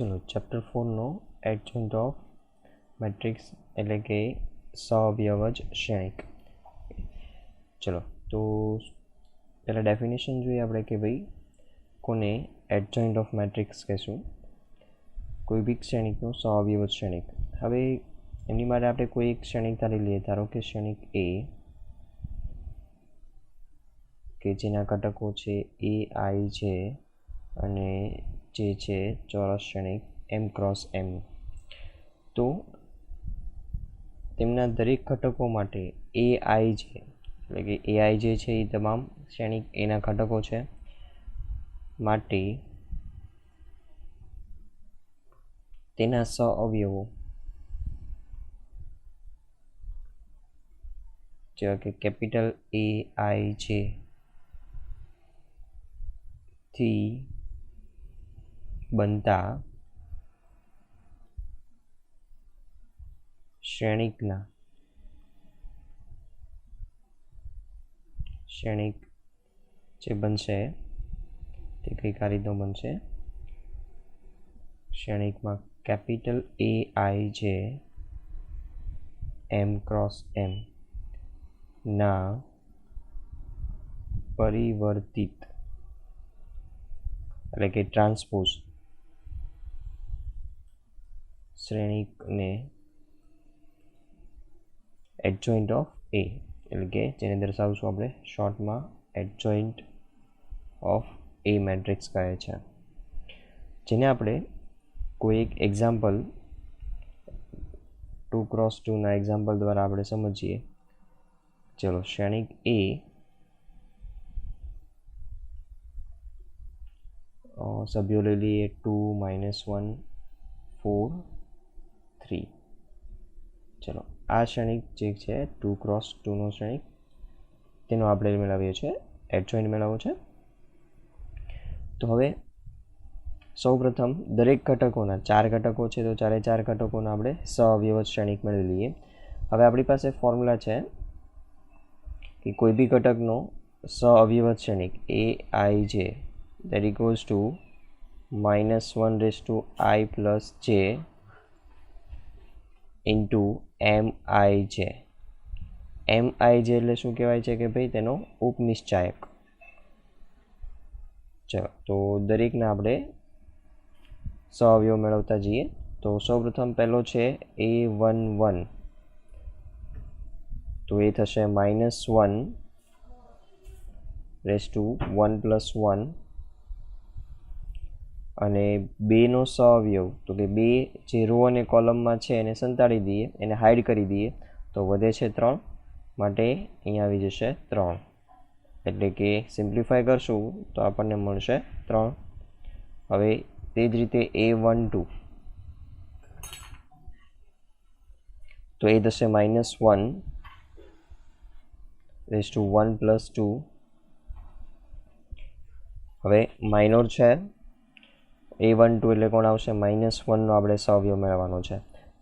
चलो चैप्टर 4 नो adjoint of matrix એટલે કે સહઅવયવજ શ્રેણિક। ચલો તો પહેલાં ડેફિનેશન જોઈએ આપણે કે ભાઈ કોને એડજॉइंट ऑफ મેટ્રિક્સ કહેશું, કોઈ બી શ્રેણિકનું સહઅવયવજ શ્રેણિક। હવે એમની માટે આપણે કોઈ એક શ્રેણિક ધારી લઈએ, ધારો કે શ્રેણિક એ કે જેના ઘટકો છે એ આઈ છે અને જે છે ચોરસ શ્રેણિક એમ ક્રોસ એમ। તો તેમના દરેક ઘટકો માટે એ આઈ છે એટલે કે એ આઈ જે છે એ તમામ શ્રેણિક એના ઘટકો છે માટે તેના સહઅવયવો જેવા કે કેપિટલ એ આઈ છે થી બનતા શ્રેણિક જે બનશે તે કંઈક આ રીતનો બનશે। શ્રેણિકમાં કેપિટલ એ આઈ છે એમ ક્રોસ એમ ના પરિવર્તિત એટલે કે ટ્રાન્સપોઝ શ્રેણિકને એડજॉइंट ऑफ ए એટલે કે જેને દર્શાવશું આપણે શોર્ટમાં એડજॉइंट ऑफ ए મેટ્રિક્સ કહે છે, જેને આપણે કોઈ એક એક્ઝામ્પલ 2x2 ના એક્ઝામ્પલ દ્વારા આપણે સમજીએ। ચલો શ્રેણિક એ સભ્યો લઈ લઈએ 2 -1 4 3। ચલો આ શ્રેણિક જે છે 2x2 નો શ્રેણિક તેનો આપણે મેળવીએ છીએ એડજॉइंट મેળવવો છે। તો હવે સૌપ્રથમ દરેક ઘટકોના 4 ઘટકો છે તો ચારે 4 ઘટકોના આપણે સહઅવયવજ શ્રેણિક મેળવી લઈએ। હવે આપણી પાસે ફોર્મ્યુલા છે કે કોઈ બી ઘટકનો સહઅવયવજ શ્રેણિક એ આઈ જે that equals to -1/i plus j into mij। mij એટલે શું કહેવાય છે કે ભાઈ તેનો ઉપનિશ્ચાયક। ચલો તો દરેકના આપણે સહઅવયવ મેળવતા જઈએ। તો સૌપ્રથમ પહેલો છે a11 તો એ થશે -1/1 + 1 અને 2નો સહઅવયવ તો કે 2 જે રો અને કોલમમાં છે એને સંતાડી દઈએ, એને હાઈડ કરી દઈએ તો વધે છે 3 માટે અહીંયા આવી જશે 3 એટલે કે સિમ્પ્લિફાય કરશું તો આપણને મળશે 3। હવે તે જ રીતે a12 તો એ થશે -1/1 + 2। હવે માઇનોર છે a12 એટલે કોણ આવશે -1નો આપણે સહઅવયવ મેળવવાનો છે,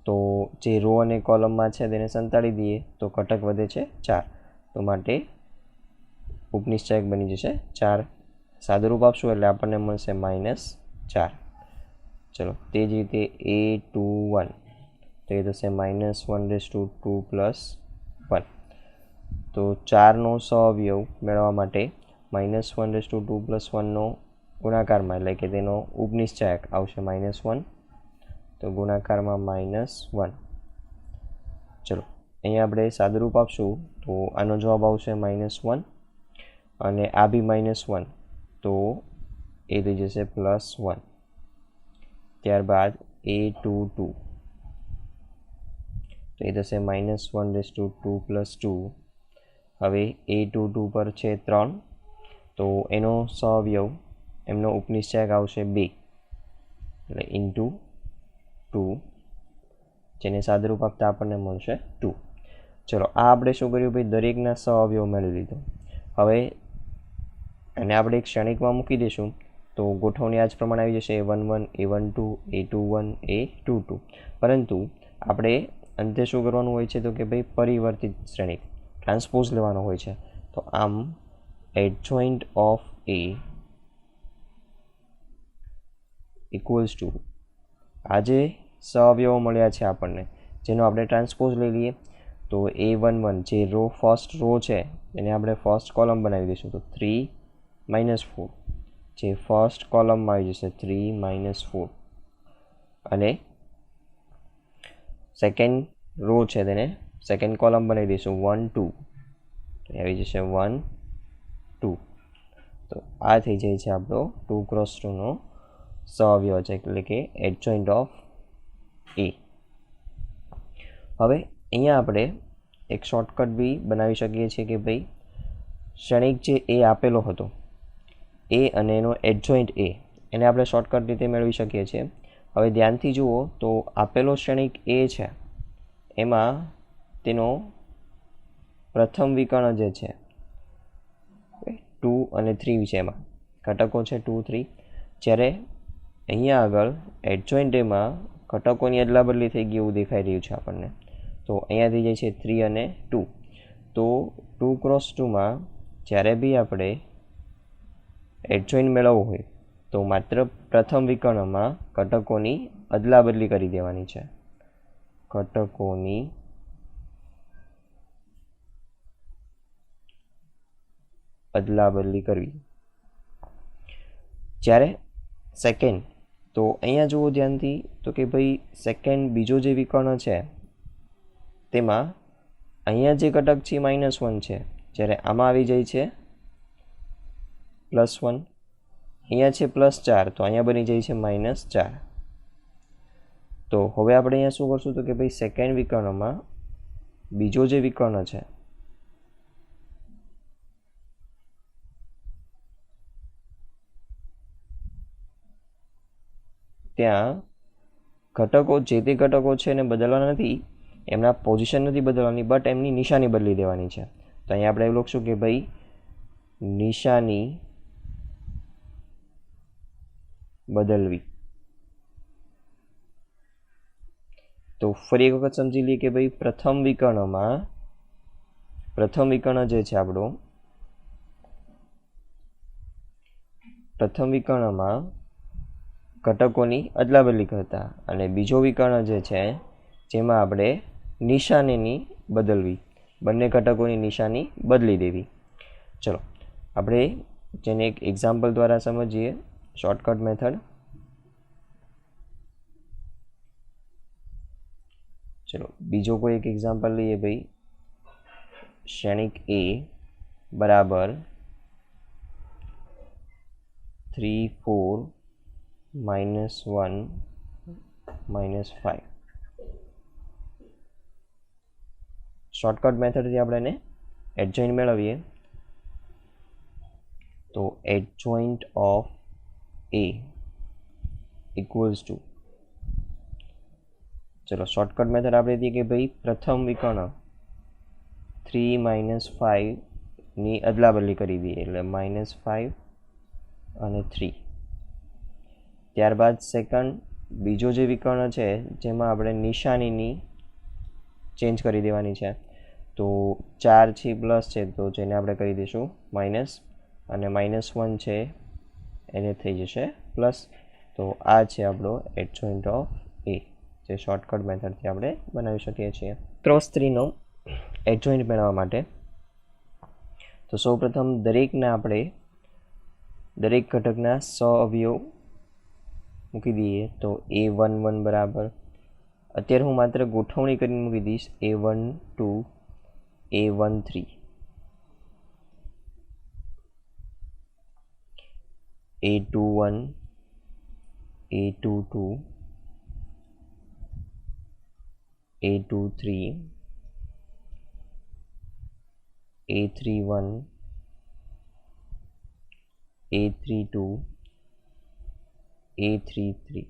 તો જે રો અને કોલમમાં છે તેને સંતાડી દઈએ તો ઘટક વધે છે 4 તો માટે ઉપનિશ્ચાયક બની જશે 4। સાદુરૂપ આપશું એટલે આપણને મળશે -4। ચલો તે જ રીતે a21 તો એ થશે -1/2 + 1 તો 4નો સહઅવયવ મેળવવા માટે -1/2 + 1નો ગુણાકારમાં એટલે કે તેનો ઉપનિશ્ચાયક આવશે -1 તો ગુણાકારમાં -1। ચલો અહીંયા આપણે સાદુરૂપ આપશું તો આનો જવાબ આવશે -1 અને આ બી -1 તો એ થઈ જશે +1। ત્યારબાદ a22 તો એ થશે -1/2 + 2। હવે a22 પર છે 3 તો એનો સહઅવયવ એમનો ઉપનિશ્ચાયક આવશે 2 એટલે ઇન્ટુ 2 જેને સાદુરૂપ આપતા આપણને મળશે 2। ચલો આ આપણે શું કર્યું ભાઈ દરેકના સહઅવયવ મેળવી લીધો। હવે એને આપણે એક શ્રેણિકમાં મૂકી દઈશું તો ગોઠવણી આ જ પ્રમાણે આવી જશે a11 a12 a21 a22, પરંતુ આપણે અંતે શું કરવાનું હોય છે તો કે ભાઈ પરિવર્તિત શ્રેણિક ટ્રાન્સપોઝ લેવાનો હોય છે। તો આમ એડજॉइंट ऑफ ए equals to આ જે સહઅવયવો મળ્યા છે આપણને, જેનો આપણે ટ્રાન્સપોઝ લઈ લઈએ, તો A11 જે ફર્સ્ટ રો છે એને આપણે ફર્સ્ટ કોલમ બનાવી દઈશું. તો 3 - 4 જે ફર્સ્ટ કોલમમાં આવી જશે 3 - 4, અને સેકન્ડ રો છે તેને સેકન્ડ કોલમ બનાવી દઈશું 1 2, તો આવી જશે 1 2. તો આ થઈ જાય છે આપણો 2 × 2 નો સહઅવયવ છે, એટલે કે એડજોઇન્ટ ઓફ A. હવે અહીંયા આપણે એક શોર્ટકટ બી બનાવી શકીએ છીએ કે ભાઈ ક્ષણિક જે A આપેલો હતો A અને એનો એડજોઇન્ટ A, એને આપણે શોર્ટકટ રીતે મેળવી શકીએ છીએ. હવે ધ્યાનથી જુઓ તો આપેલો ક્ષણિક A છે એમાં તેનો પ્રથમ વિકર્ણ જે છે 2 અને 3 છે, એમાં ઘટકો છે 2 3. જ્યારે અહીંયા આગળ એડજોઇન્ટ Aમાં ઘટકોની અદલાબદલી થઈ ગઈ એવું દેખાઈ રહ્યું છે આપણને. તો અહીંયા થઈ જાય છે 3 અને 2. તો 2 × 2માં જ્યારે બી આપણે એડજોઇન્ટ મેળવવું હોય તો માત્ર પ્રથમ વિકર્ણમાં ઘટકોની અદલાબદલી કરી દેવાની છે. ઘટકોની અદલાબદલી કરવી. જ્યારે સેકન્ડ, તો અહીંયા જુઓ ધ્યાનથી, તો કે ભાઈ સેકન્ડ બીજો જે વિકર્ણ છે તેમાં અહીંયા જે ઘટક છે -1 છે, જ્યારે આમાં આવી જાય છે +1. અહીંયા છે +4, તો અહીંયા બની જાય છે -4. તો હવે આપણે અહીંયા શું કરશું, તો કે ભાઈ સેકન્ડ વિકર્ણમાં બીજો જે વિકર્ણ છે ત્યાં ઘટકો જે તે ઘટકો છે એને બદલવાના નથી, એમના પોઝિશન નથી બદલવાની, બટ એમની નિશાની બદલી દેવાની છે. તો અહીંયા આપણે એવું લખશું કે ભાઈ નિશાની બદલવી. તો ફરી એક વખત સમજી લઈએ કે ભાઈ પ્રથમ વિકર્ણ જે છે આપણો, પ્રથમ વિકર્ણમાં ઘટકોની અદલાબદલી કરતા, અને બીજો વિકર્ણ જે છે જેમાં આપણે નિશાનીની બદલવી, બંને ઘટકોની નિશાની બદલી દેવી. ચલો આપણે જેને એક એક્ઝામ્પલ દ્વારા સમજીએ, શોર્ટકટ મેથડ. ચલો બીજો કોઈ એક એક્ઝામ્પલ લઈએ ભાઈ. ક્ષણિક A બરાબર 3 4 -1 -5. શોર્ટકટ મેથડથી આપણે એને એડજોઇન્ટ મેળવીએ. તો adjoint of A equals to, ચલો શોર્ટકટ મેથડ આપણે હતી કે ભાઈ પ્રથમ વિકર્ણ 3 - 5 ની અદલાબદલી કરી દઈએ, એટલે -5 અને 3. ત્યારબાદ સેકન્ડ બીજો જે વિકર્ણ છે જેમાં આપણે નિશાનીની ચેન્જ કરી દેવાની છે. તો 4 છે પ્લસ છે, તો જેને આપણે કરી દઈશું માઇનસ, અને -1 છે એને થઈ જશે પ્લસ. તો આ છે આપણો એડજોઇન્ટ ઓફ A, જે શોર્ટકટ મેથડથી આપણે બનાવી શકીએ છીએ. ક્રોસ 3નો એડજોઇન્ટ મેળવવા માટે તો સૌપ્રથમ દરેકના આપણે દરેક ઘટકના સહઅવયવ મૂકી દઈએ. તો A11 બરાબર, અત્યારે હું માત્ર ગોઠવણી કરીને મૂકી દઈશ, A12 A13, A21 A22 A23 A31 A32 A33.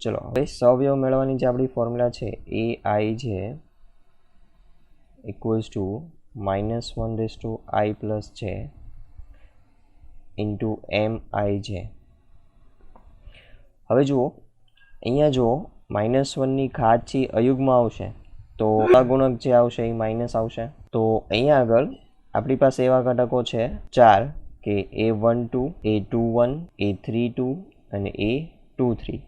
ચલો હવે સહઅવયવ મેળવવાની જે આપણી ફોર્મ્યુલા છે AI છે ઇક્વલ્સ ટુ -1/i પ્લસ છે ઇન્ટુ MI છે. હવે જુઓ અહીંયા જો -1ની ઘાત છે અયુગ્મ આવશે, તો ગુણક જે આવશે એ માઇનસ આવશે. તો અહીંયા આગળ આપણી પાસે એવા ઘટકો છે 4 કે A12 A21 A32 અને A33. 2 3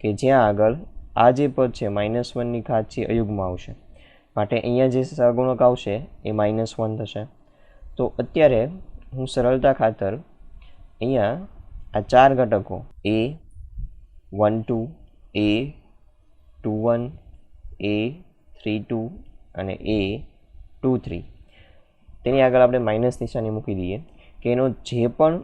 કે જ્યાં આગળ આ જે પદ છે -1ની ઘાત છે અયુગ્મ આવશે, માટે અહીંયા જે સહગુણક આવશે એ -1 થશે. તો અત્યારે હું સરળતા ખાતર અહીંયા આ 4 ઘટકો a12 a21 a32 અને a23 તેની આગળ આપણે માઇનસ નિશાની મૂકી દઈએ કે એનો જે પણ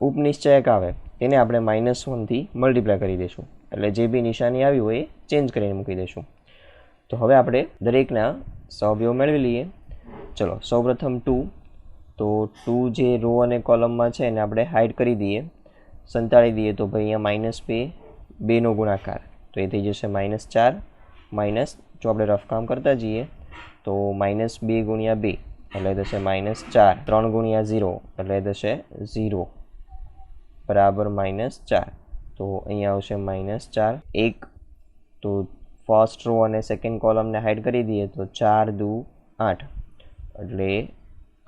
ઉપનિશ્ચયક આવે તેને આપણે -1થી મલ્ટીપ્લાય કરી દઈશું, એટલે જે બી નિશાની આવી હોય એ ચેન્જ કરીને મૂકી દઈશું. તો હવે આપણે દરેકના સહઅવયવ મેળવી લઈએ. ચલો સૌપ્રથમ 2, તો 2 જે રો અને કોલમમાં છે એને આપણે હાઇડ કરી દઈએ, સંતાડી દઈએ. તો ભાઈ અહીંયા -2 નો ગુણાકાર, તો એ થઈ જશે -4 માઇનસ, જો આપણે રફ કામ કરતા જઈએ તો -2 ગુણ્યા 2 એટલે થશે -4, 3 ગુણ્યા 0 એટલે થશે 0 બરાબર -4. તો અહીંયા આવશે -4. 1 તો ફર્સ્ટ રો અને સેકન્ડ કોલમને હાઇડ કરી દઈએ તો 4 દુ 8 એટલે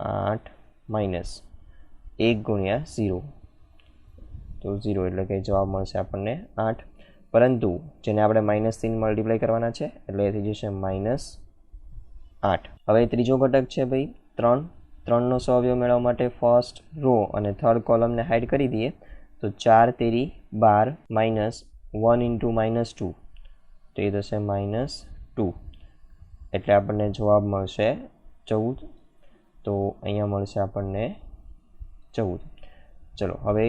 8 માઇનસ 1 ગુણ્યા 0, તો 0 એટલે કે જવાબ મળશે આપણને 8. પરંતુ જેને આપણે -3 મલ્ટીપ્લાય કરવાના છે એટલે એ થઈ જશે -8. હવે ત્રીજો ઘટક છે ભાઈ 3. 3નો સહઅવયવ મેળવવા માટે ફર્સ્ટ રો અને થર્ડ કોલમને હાઇડ કરી દઈએ તો 4 તેરી 12 માઇનસ 1 ઇન્ટુ -2, તો એ થશે -2 એટલે આપણને જવાબ મળશે 14. તો અહીંયા મળશે આપણને 14. ચલો હવે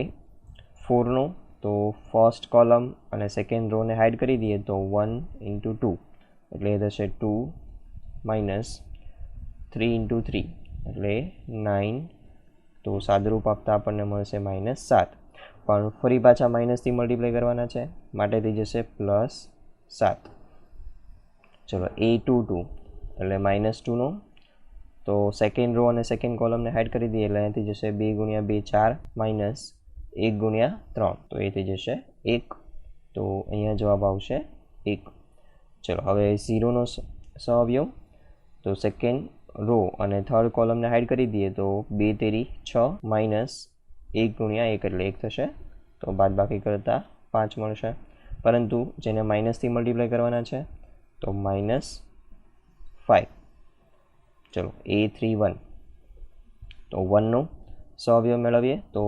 4નો, તો ફર્સ્ટ કોલમ અને સેકન્ડ રોને હાઇડ કરી દઈએ તો 1 ઇન્ટુ 2 એટલે એ થશે 2 માઇનસ 3 ઇન્ટુ 3 એટલે 9, તો સાદુરૂપ આપતા આપણને મળશે -7. પણ ફરી પાછા માઇનસથી મલ્ટીપ્લાય કરવાના છે માટે થઈ જશે +7. ચલો a22 એટલે -2નો, તો સેકન્ડ રો અને સેકન્ડ કોલમને હાઇડ કરી દઈએ એટલે અહીંથી જશે 2 ગુણ્યા 2 4 માઇનસ 1 ગુણ્યા 3, તો એ થઈ જશે 1. તો અહીંયા જવાબ આવશે 1. ચલો હવે 0નો સહઅવયવ, તો સેકન્ડ રો અને થર્ડ કોલમને હાઇડ કરી દઈએ તો 2 તેરી 6 માઇનસ 1 ગુણ્યા 1 એટલે 1 થશે, તો બાદબાકી કરતાં 5 મળશે. પરંતુ જેને માઇનસથી મલ્ટીપ્લાય કરવાના છે તો -5. ચલો a31, તો 1નો સહઅવયવ મેળવીએ તો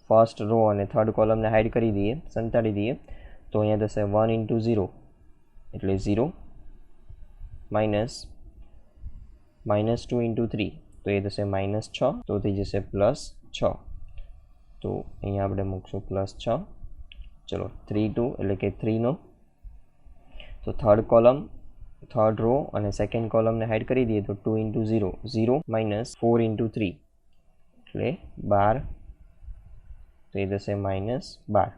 ફર્સ્ટ રો અને થર્ડ કોલમને હાઇડ કરી દઈએ, સંતાડી દઈએ. તો અહીંયા થશે 1 ઇન્ટુ 0 એટલે 0 માઇનસ -2 ઇન્ટુ 3 તો એ થશે -6, તો થઈ જશે +6. તો અહીંયા આપણે મૂકશું +6. ચલો 3 2 એટલે કે 3નો, તો થર્ડ રો અને સેકન્ડ કોલમને હાઇડ કરી દઈએ તો 2 ઇન્ટુ 0 0 માઇનસ 4 ઇન્ટુ 3 એટલે 12, તો એ થશે -12.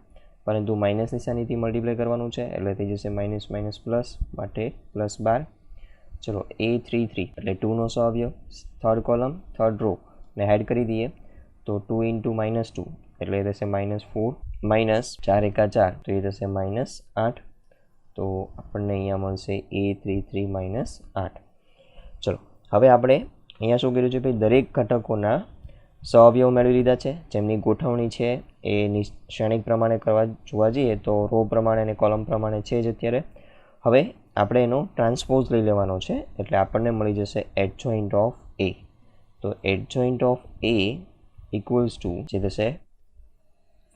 પરંતુ માઇનસ નિશાનીથી મલ્ટીપ્લાય કરવાનું છે એટલે થઈ જશે માઇનસ માઇનસ પ્લસ, માટે +12. ચલો a33 એટલે 2નો સહઅવયવ, થર્ડ કોલમ થર્ડ રો ને હાઇડ કરી દઈએ તો 2 ઇન્ટુ -2 એટલે એ થશે -4 માઇનસ 4 એકા 4, તો એ થશે -8. તો આપણને અહીંયા મળશે a33 -8. ચલો હવે આપણે અહીંયા શું કર્યું છે ભાઈ, દરેક ઘટકોના સહઅવયવ મેળવી લીધા છે. જેમની ગોઠવણી છે એ શ્રેણિક પ્રમાણે જોવા જઈએ તો રો પ્રમાણે અને કોલમ પ્રમાણે છે જ અત્યારે. હવે આપણે એનો ટ્રાન્સપોઝ લઈ લેવાનો છે એટલે આપણને મળી જશે એડજોઇન્ટ ઓફ એ. તો adjoint of A equals two જે થશે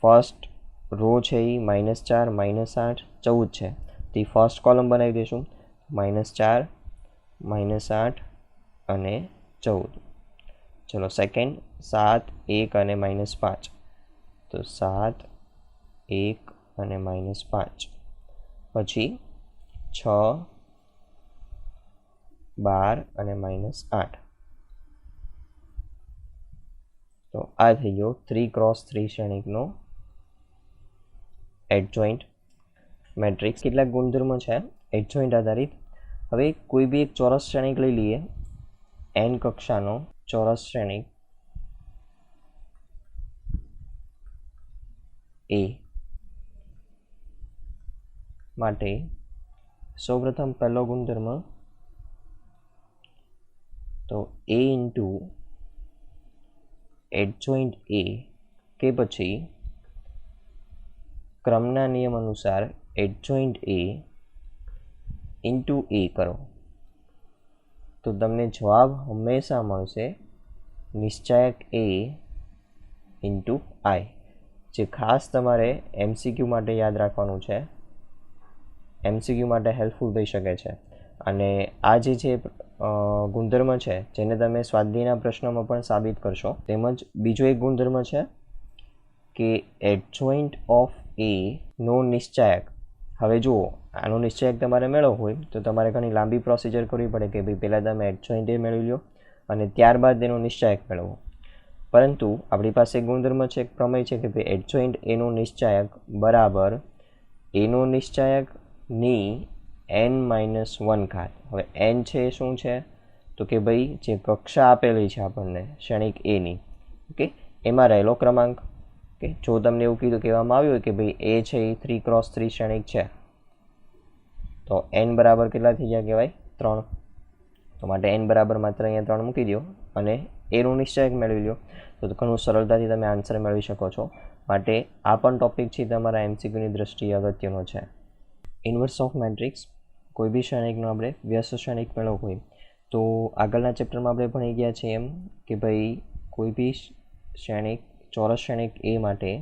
ફર્સ્ટ રો છે એ -4 -8 14 છે, તે ફર્સ્ટ કોલમ બનાવી દઈશું -4 -8 અને 14. ચલો સેકન્ડ 7 1 અને -5, તો 7 1 અને -5. પછી 6 12 અને -8. તો આ થઈ ગયો 3x3 શ્રેણિકનો એડજોઇન્ટ મેટ્રિક્સ. કેટલાક ગુણધર્મો છે એડજોઇન્ટ આધારિત. હવે કોઈ બી એક ચોરસ શ્રેણિક લઈ લઈએ, n કક્ષાનો ચોરસ શ્રેણિક A માટે સૌપ્રથમ પહેલો ગુણધર્મ, તો A ઇન્ટુ એડજોઇન્ટ A કે પછી ક્રમના નિયમ અનુસાર એડજોઇન્ટ એ ઇન્ટુ એ કરો તો તમને જવાબ હંમેશા મળશે નિશ્ચાયક એ ઇન્ટુ આઈ, જે ખાસ તમારે એમસીક્યુ માટે યાદ રાખવાનું છે. એમસીક્યુ માટે હેલ્પફુલ થઈ શકે છે. અને આ જે ગુણધર્મ છે જેને તમે સ્વાધ્યાયના પ્રશ્નોમાં પણ સાબિત કરશો. તેમજ બીજો એક ગુણધર્મ છે કે એડજોઇન્ટ ઓફ એ નો નિશ્ચાયક. હવે જુઓ, આનો નિશ્ચાયક તમારે મેળવવો હોય તો તમારે ઘણી લાંબી પ્રોસિજર કરવી પડે કે ભાઈ પહેલાં તમે એડજોઇન્ટ એ મેળવી લો અને ત્યારબાદ એનો નિશ્ચાયક મેળવો. પરંતુ આપણી પાસે ગુણધર્મ છે, એક પ્રમેય છે કે ભાઈ એડજોઇન્ટ એનો નિશ્ચાયક બરાબર એનો નિશ્ચાયકની n-1 ઘાત. હવે n છે એ શું છે તો કે ભાઈ જે કક્ષા આપેલી છે આપણને ક્ષણિક એની, ઓકે, એમાં રહેલો ક્રમાંક. કે જો તમને એવું કહેવામાં આવ્યું હોય કે ભાઈ એ છે એ 3x3 ક્ષણિક છે તો n બરાબર કેટલા થઈ ગયા કહેવાય? 3. તો માટે n બરાબર માત્ર અહીંયા 3 મૂકી દો અને એનું નિશ્ચાયક મેળવી લો તો ઘણું સરળતાથી તમે આન્સર મેળવી શકો છો. માટે આ પણ ટોપિક છે તમારા એમસીક્યુની દ્રષ્ટિએ અગત્યનો છે. ઇન્વર્સ ઓફ મેટ્રિક્સ, કોઈ બી ક્ષણિકનો આપણે વ્યસ્ત ક્ષણિક મેળવવો હોય તો આગળના ચેપ્ટરમાં આપણે ભણી ગયા છીએ એમ કે ભાઈ કોઈ બી ક્ષણિક ચોરસ ક્ષણિક એ માટે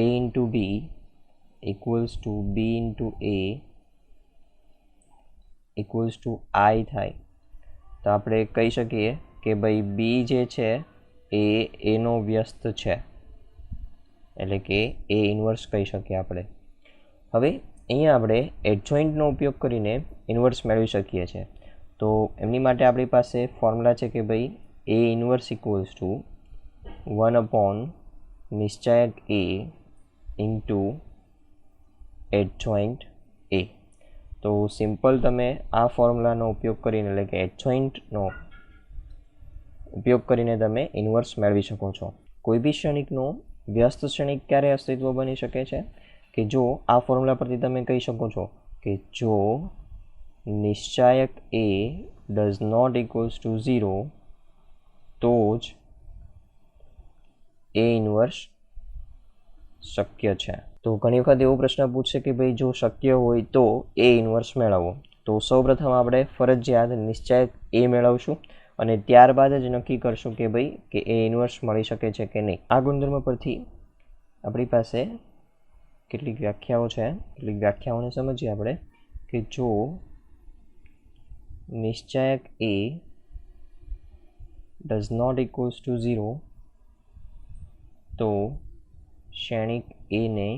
a into B equals to B into A equals to I થાય. તો આપણે કહી શકીએ કે ભાઈ બી જે છે એ એનો વ્યસ્ત છે, એટલે કે એ ઇન્વર્સ કહી શકીએ આપણે. હવે અહીંયા આપણે એડજોઇન્ટનો ઉપયોગ કરીને ઇન્વર્સ મેળવી શકીએ છીએ. તો એમની માટે આપણી પાસે ફોર્મ્યુલા છે કે ભાઈ એ ઇન્વર્સ ઇક્વલ્સ ટુ 1 નિશ્ચાયક એ ઇન્ટુ એડજોઇન્ટ એ. તો સિમ્પલ તમે આ ફોર્મ્યુલાનો ઉપયોગ કરીને, એટલે કે એડજોઇન્ટનો ઉપયોગ કરીને તમે ઇન્વર્સ મેળવી શકો છો. કોઈ બી ક્ષણિકનો વ્યસ્ત ક્ષણિક ક્યારે અસ્તિત્વ બની શકે છે કે જો આ ફોર્મ્યુલા પરથી તમે કહી શકો છો કે જો નિશ્ચાયક A does not equals to 0 તો જ એ ઇન્વર્સ શક્ય છે. તો ઘણી વખત એવો પ્રશ્ન પૂછશે કે ભાઈ જો શક્ય હોય તો એ ઇન્વર્સ મેળવવો. તો સૌપ્રથમ આપણે ફરજિયાત નિશ્ચાયક એ મેળવશું અને ત્યારબાદ જ નક્કી કરશું કે ભાઈ કે એ ઇન્વર્સ મળી શકે છે કે નહીં. આ ગુણધર્મ પરથી આપણી પાસે કેટલીક વ્યાખ્યાઓ છે. કેટલીક વ્યાખ્યાઓને સમજીએ આપણે કે જો નિશ્ચાયક A does not equals to 0 તો ક્ષણિક એને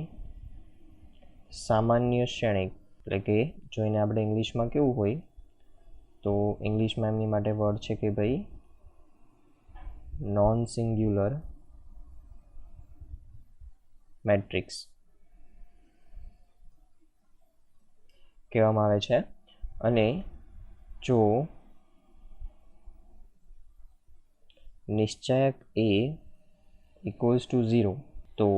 સામાન્ય ક્ષણિક, એટલે કે જો એને આપણે ઇંગ્લિશમાં કેવું હોય તો ઇંગ્લિશમાં એમની માટે વર્ડ છે કે ભાઈ નોન સિંગ્યુલર મેટ્રિક્સ કહેવામાં આવે છે. અને જો નિશ્ચાયક એ ઇક્વલ્સ ટુ 0 તો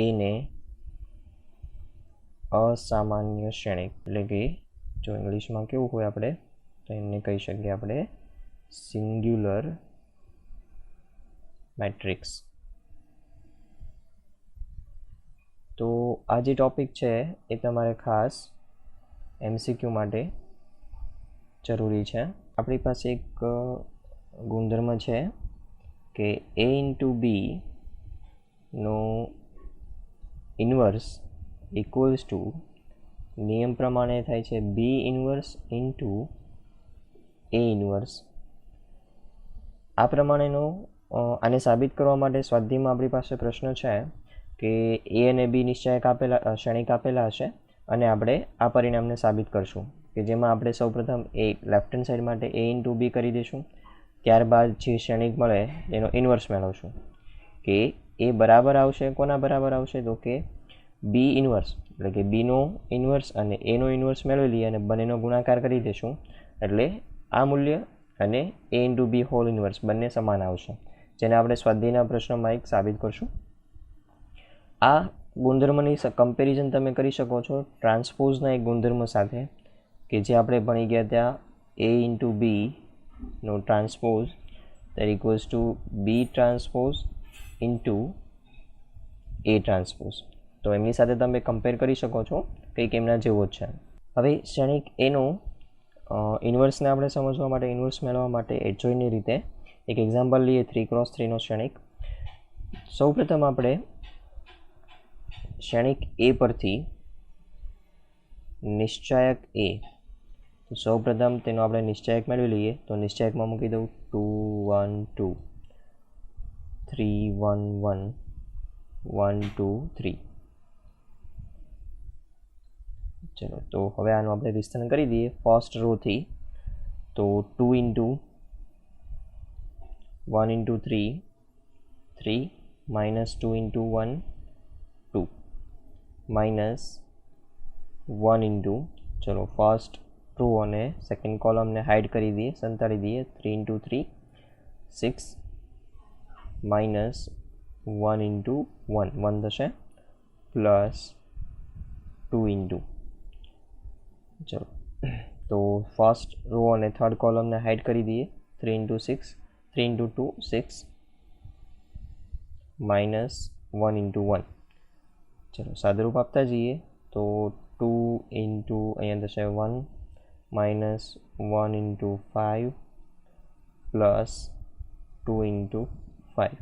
એને અસામાન્ય ક્ષણિક, એટલે કે જો ઇંગ્લિશમાં કેવું હોય આપણે તો એને કહી શકીએ આપણે સિંગ્યુલર મેટ્રિક્સ. તો આ જે ટોપિક છે એ તમારે ખાસ એમસીક્યુ માટે જરૂરી છે. આપણી પાસે એક ગુણધર્મ છે કે એ ઇન્ટુ બી નો ઇન્વર્સ ઇક્વલ્સ ટુ નિયમ પ્રમાણે થાય છે B inverse into A inverse. આ પ્રમાણેનો આને સાબિત કરવા માટે સ્વાધ્યાયમાં આપણી પાસે પ્રશ્ન છે કે એ અને બી નિશ્ચાયક આપેલા ક્ષણિક આપેલા હશે અને આપણે આ પરિણામને સાબિત કરશું કે જેમાં આપણે સૌપ્રથમ એ લેફ્ટ હેન્ડ સાઈડ માટે એ ઇન્ટુ બી કરી દઈશું. ત્યારબાદ જે ક્ષણિક મળે એનો ઇન્વર્સ મેળવશું કે એ બરાબર આવશે. કોના બરાબર આવશે તો કે બી ઇન્વર્સ, એટલે કે બીનો ઇન્વર્સ અને એનો ઇન્વર્સ મેળવી લઈએ અને બંનેનો ગુણાકાર કરી દઈશું એટલે આ મૂલ્ય અને એ ઇન્ટુ બી હોલ ઇન્વર્સ બંને સમાન આવશે, જેને આપણે સ્વાધ્યાયના પ્રશ્નોમાં એક સાબિત કરશું. આ ગુણધર્મની કમ્પેરિઝન તમે કરી શકો છો ટ્રાન્સપોઝના એક ગુણધર્મ સાથે કે જે આપણે ભણી ગયા ત્યાં એ ઇન્ટુ બી નો transpose that equals to B transpose into A transpose. તો એમની સાથે તમે કમ્પેર કરી શકો છો, કંઈક એમના જેવો જ છે. હવે ક્ષણિક એનું ઇન્વર્સને આપણે સમજવા માટે, ઇન્વર્સ મેળવવા માટે એડજોઇન્ટની રીતે એક એક્ઝામ્પલ લઈએ 3x3નો ક્ષણિક. સૌપ્રથમ આપણે ક્ષણિક એ પરથી નિશ્ચાયક એ, તો સૌપ્રથમ તેનો આપણે નિશ્ચાયક મેળવી લઈએ. તો નિશ્ચાયકમાં મૂકી દઉં 2 1 2, 3 1 1, 1 2 3. ચલો, તો હવે આનું આપણે વિસ્તરણ કરી દઈએ ફર્સ્ટ રોથી. તો 2 into 1 into 3 3, minus 2 into 1 2, minus 1 into, ચલો ફર્સ્ટ રો અને સેકન્ડ કોલમને હાઇડ કરી દઈએ, સંતાડી દઈએ. 3 ઇન્ટુ 3 6, માઇનસ 1 ઇન્ટુ 1 1 થશે, પ્લસ 2 ઇન્ટુ, ચલો તો ફર્સ્ટ રો અને થર્ડ કોલમને હાઇડ કરી દઈએ. 3 ઇન્ટુ 6, 3 ઇન્ટુ 2 6, માઇનસ 1 ઇન્ટુ 1. ચલો સાદુરૂપ આપતા જઈએ. તો 2 ઇન્ટુ અહીંયા થશે 1, માઇનસ 1 ઇન્ટુ 5, પ્લસ 2 ઇન્ટુ 5.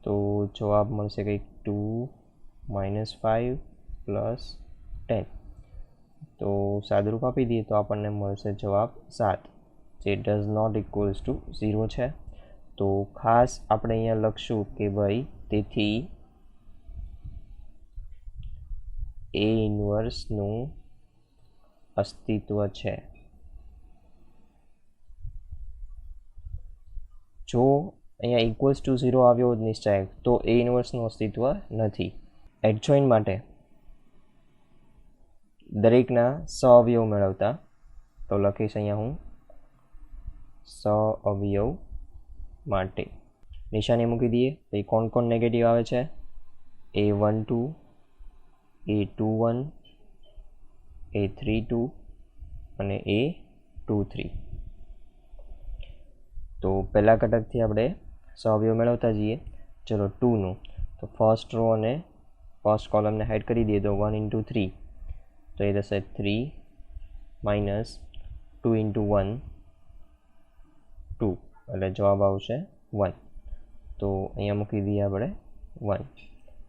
તો જવાબ મળશે કંઈક 2 માઇનસ 5 પ્લસ 10. તો સાદુરૂપ આપી દઈએ તો આપણને મળશે જવાબ 7, જે ડઝ નોટ ઇક્વલ્સ ટુ 0 છે. તો ખાસ આપણે અહીંયા લખશું કે ભાઈ તેથી એ ઇન્વર્સનું અસ્તિત્વ છે. જો અહીંયા ઇક્વલ્સ ટુ 0 આવ્યો નિશ્ચાયક, તો એ ઇન્વર્સનું અસ્તિત્વ નથી. એડજોઇન્ટ માટે દરેકના સહઅવયવ મેળવતા, તો લખીશ અહીંયા હું સહઅવયવ માટે નિશાની મૂકી દઈએ. તો કોણ કોણ નેગેટિવ આવે છે? A12, A21, A32 અને A23. તો પહેલા ઘટકથી આપણે સહઅવયવ મેળવતા જઈએ. ચલો 2નું, તો ફર્સ્ટ રો અને ફર્સ્ટ કોલમને હાઇડ કરી દઈએ. તો 1 ઇન્ટુ 3, તો એ થશે 3, માઇનસ 2 ઇન્ટુ 1 2, એટલે જવાબ આવશે 1. તો અહીંયા મૂકી દઈએ આપણે 1.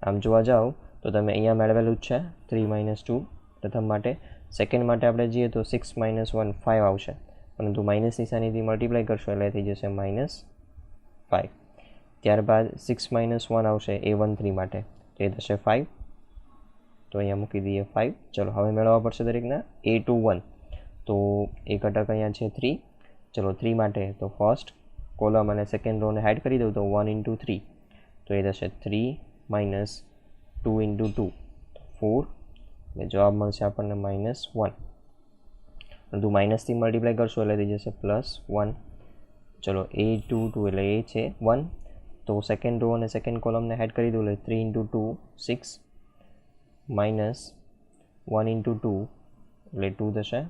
આમ જોવા જાઓ તો તમે અહીંયા મેળવેલું જ છે 3 માઇનસ 2 પ્રથમ માટે. સેકન્ડ માટે આપણે જઈએ તો 6 માઇનસ 1 5 આવશે, પરંતુ માઇનસ નિશાનીથી મલ્ટીપ્લાય કરશો એટલે થઈ જશે માઇનસ 5. ત્યારબાદ 6 માઇનસ 1 આવશે A13 માટે, તો એ થશે 5. તો અહીંયા મૂકી દઈએ 5. ચલો હવે મેળવવા પડશે દરેકના. A21, તો એ ઘટક અહીંયા છે 3. ચલો 3 માટે તો ફર્સ્ટ કોલમ અને સેકન્ડ રોને હાઇડ કરી દઉં. તો 1 ઇન્ટુ 3, તો એ થશે 3 માઇનસ 2 ઇન્ટુ 2 4, એટલે જવાબ મળશે આપણને માઇનસ 1. પરંતુ માઇનસથી મલ્ટીપ્લાય કરશો એટલે થઈ જશે પ્લસ 1. ચલો A22 એટલે એ છે 1. તો સેકન્ડ રો અને સેકન્ડ કોલમને હાઇડ કરી દઉં એટલે 3 ઇન્ટુ 2 6, માઇનસ 1 ઇન્ટુ 2 એટલે 2 થશે,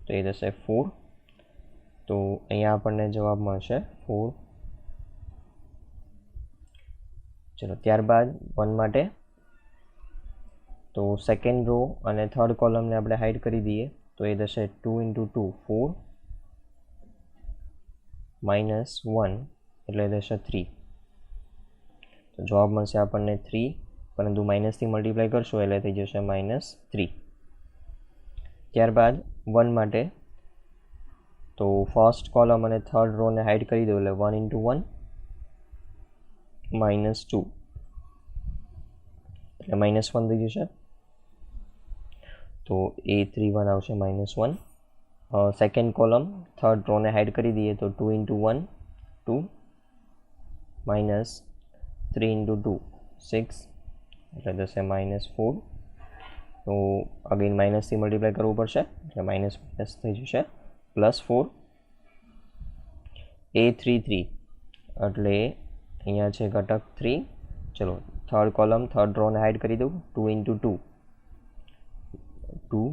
તો એ થશે 4. તો અહીંયા આપણને જવાબ મળશે 4. ચલો ત્યારબાદ 1 માટે, તો સેકન્ડ રો અને થર્ડ કોલમને આપણે હાઇડ કરી દઈએ. તો એ થશે 2 ઇન્ટુ 2 4, માઇનસ 1 એટલે થશે 3. તો જવાબ મળશે આપણને 3, પરંતુ માઇનસથી મલ્ટીપ્લાય કરશો એટલે થઈ જશે માઇનસ 3. ત્યારબાદ 1 માટે, તો ફર્સ્ટ કોલમ અને થર્ડ રોને હાઇડ કરી દો એટલે 1 ઇન્ટુ 1 માઇનસ 2, એટલે માઇનસ 1 થઈ જશે. તો A31 આવશે માઇનસ 1. સેકન્ડ કોલમ થર્ડ રોને હાઇડ કરી દઈએ. તો 2 ઇન્ટુ 1 2, માઇનસ 3 ઇન્ટુ 2 6, એટલે થશે માઇનસ 4. તો અગેન માઇનસથી મલ્ટીપ્લાય કરવું પડશે એટલે માઇનસ માઇનસ થઈ જશે પ્લસ 4. A33 એટલે અહીંયા છે ઘટક 3. ચલો થર્ડ કોલમ થર્ડ રોને હાઇડ કરી દઉં. 2 ઇન્ટુ 2 2,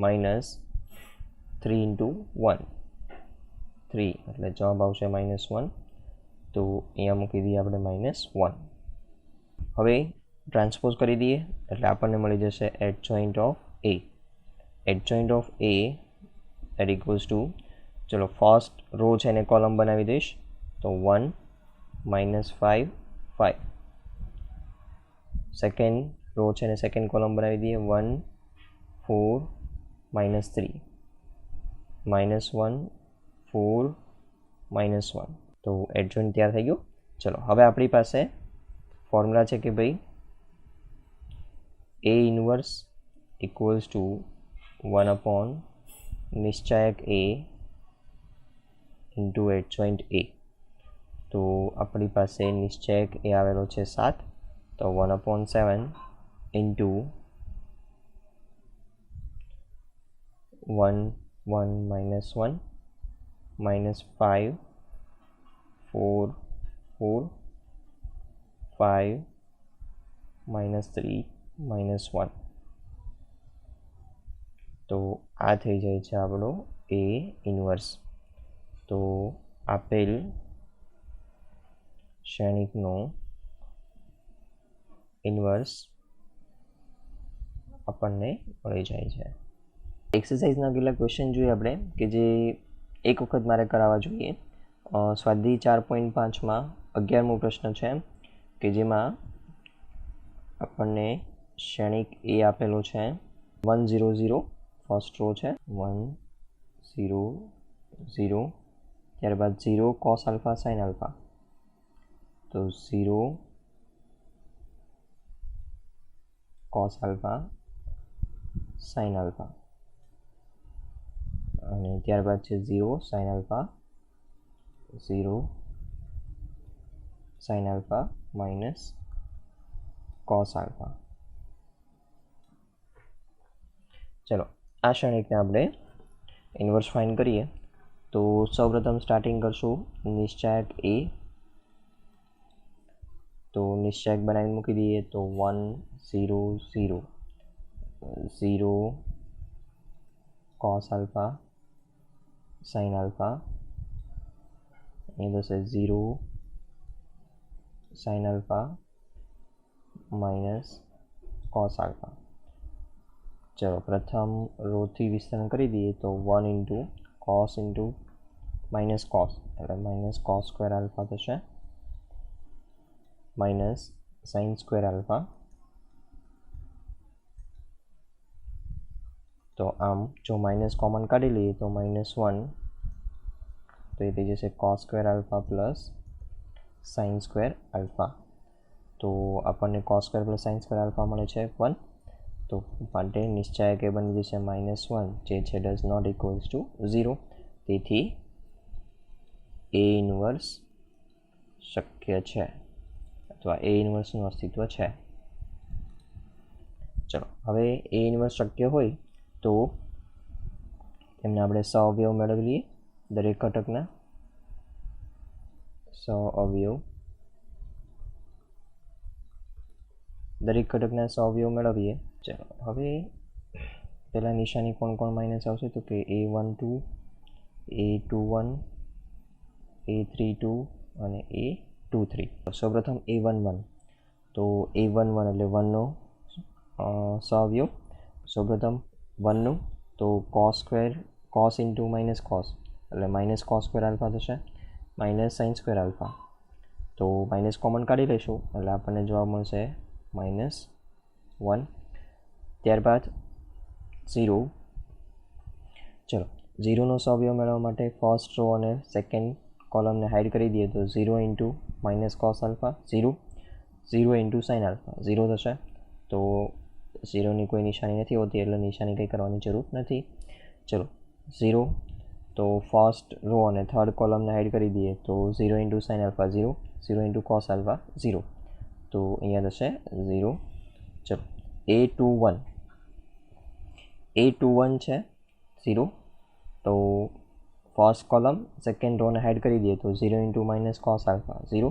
માઇનસ 3 ઇન્ટુ 1 3, એટલે જવાબ આવશે માઇનસ 1. તો અહીંયા મૂકી દઈએ આપણે માઇનસ 1. હવે ટ્રાન્સપોઝ કરી દઈએ એટલે આપણને મળી જશે adjoint of A. Adjoint of A at equals to, ચલો ફર્સ્ટ રો છે એને કોલમ બનાવી દઈશ તો 1 -5 5. સેકન્ડ રો છે એને સેકન્ડ કોલમ બનાવી દઈએ 1 4 -3 -1 4 -1. તો એડજોઇન્ટ તૈયાર થઈ ગયું. ચલો હવે આપણી પાસે ફોર્મ્યુલા છે કે ભાઈ A inverse equals to 1 upon નિશ્ચાયક એ ઇન્ટુ એડજોઇન્ટ એ. તો આપણી પાસે નિશ્ચાયક એ આવેલો છે 7, તો 1/7 ઇન્ટુ 1 1 -1 -5 4 4 5 -3 -1. તો આ થઈ જાય છે આપણો એ ઇન્વર્સ. તો આપેલ શ્રેણિકનો ઇન્વર્સ આપણને મળી જાય છે. એક્સરસાઇઝના કેટલાક ક્વેશ્ચન જોઈએ આપણે કે જે એક વખત મારે કરાવવા જોઈએ. સ્વાધ્યાય 4.5માં 11મો પ્રશ્ન છે કે જેમાં આપણને શ્રેણિક એ આપેલો છે 1 0 0. ફર્સ્ટ રો છે 1 0 0, ત્યારબાદ 0 cos આલ્ફા sin આલ્ફા, તો 0 cos આલ્ફા sin આલ્ફા, અને ત્યારબાદ છે 0 sin alpha 0 sin alpha minus cos alpha. ચલો આ શ્રેણિકને આપણે ઇન્વર્સ ફાઇન્ડ કરીએ. તો સૌપ્રથમ સ્ટાર્ટિંગ કરશું નિશ્ચાયક એ. તો નિશ્ચાયક બનાવીને મૂકી દઈએ તો 1 0 0 0 cos આલ્ફા sin આલ્ફા, એ થશે 0 sin alpha minus cos alpha. ચલો પ્રથમ રોથી વિસ્તરણ કરી દઈએ તો 1 into cos into minus cos એટલે માઇનસ cos સ્ક્વેર આલ્ફા થશે માઇનસ sin સ્ક્વેર આલ્ફા. તો આમ જો માઇનસ કોમન કાઢી લઈએ તો -1, તો એ થઈ જશે cos square alpha plus sin square alpha. તો આપણને cos square plus sin square alpha મળે છે 1. તો માટે નિશ્ચાયક એ બની જશે -1 જે છે ડઝ નોટ ઇક્વલ્સ ટુ 0. તેથી એ ઇન્વર્સ શક્ય છે અથવા એ ઇન્વર્સનું અસ્તિત્વ છે. ચલો હવે એ ઇન્વર્સ શક્ય હોય તો એમને આપણે સહઅવયવ મેળવી લઈએ. દરેક ઘટકના સહઅવયવ મેળવીએ. ચલો હવે પહેલાં નિશાની કોણ કોણ માઇનસ આવશે તો કે A12 A21 A32 અને A23. સૌપ્રથમ A11, તો A11 એટલે 1નો સહઅવયવ. સૌપ્રથમ 1નું તો cos square cos into minus cos એટલે માઇનસ cos સ્ક્વેર આલ્ફા થશે માઇનસ sin સ્ક્વેર આલ્ફા. તો માઇનસ કોમન કાઢી લઈશું એટલે આપણને જવાબ મળશે -1. ત્યારબાદ 0. ચલો 0નો સહઅવયવ મેળવવા માટે ફર્સ્ટ રો અને સેકન્ડ કોલમને હાઈડ કરી દઈએ તો 0 into minus cos alpha 0 0 into sin alpha 0 થશે. તો 0ની કોઈ નિશાની નથી હોતી એટલે નિશાની કંઈ કરવાની જરૂર નથી. ચલો 0, તો ફર્સ્ટ રો અને થર્ડ કોલમને હાઈડ કરી દઈએ તો 0 into sin alpha 0 0 into cos alpha 0, તો અહીંયા થશે 0. ચલો A21 છે 0. તો ફર્સ્ટ કોલમ સેકન્ડ રોને હાઈડ કરી દઈએ તો 0 into minus cos alpha 0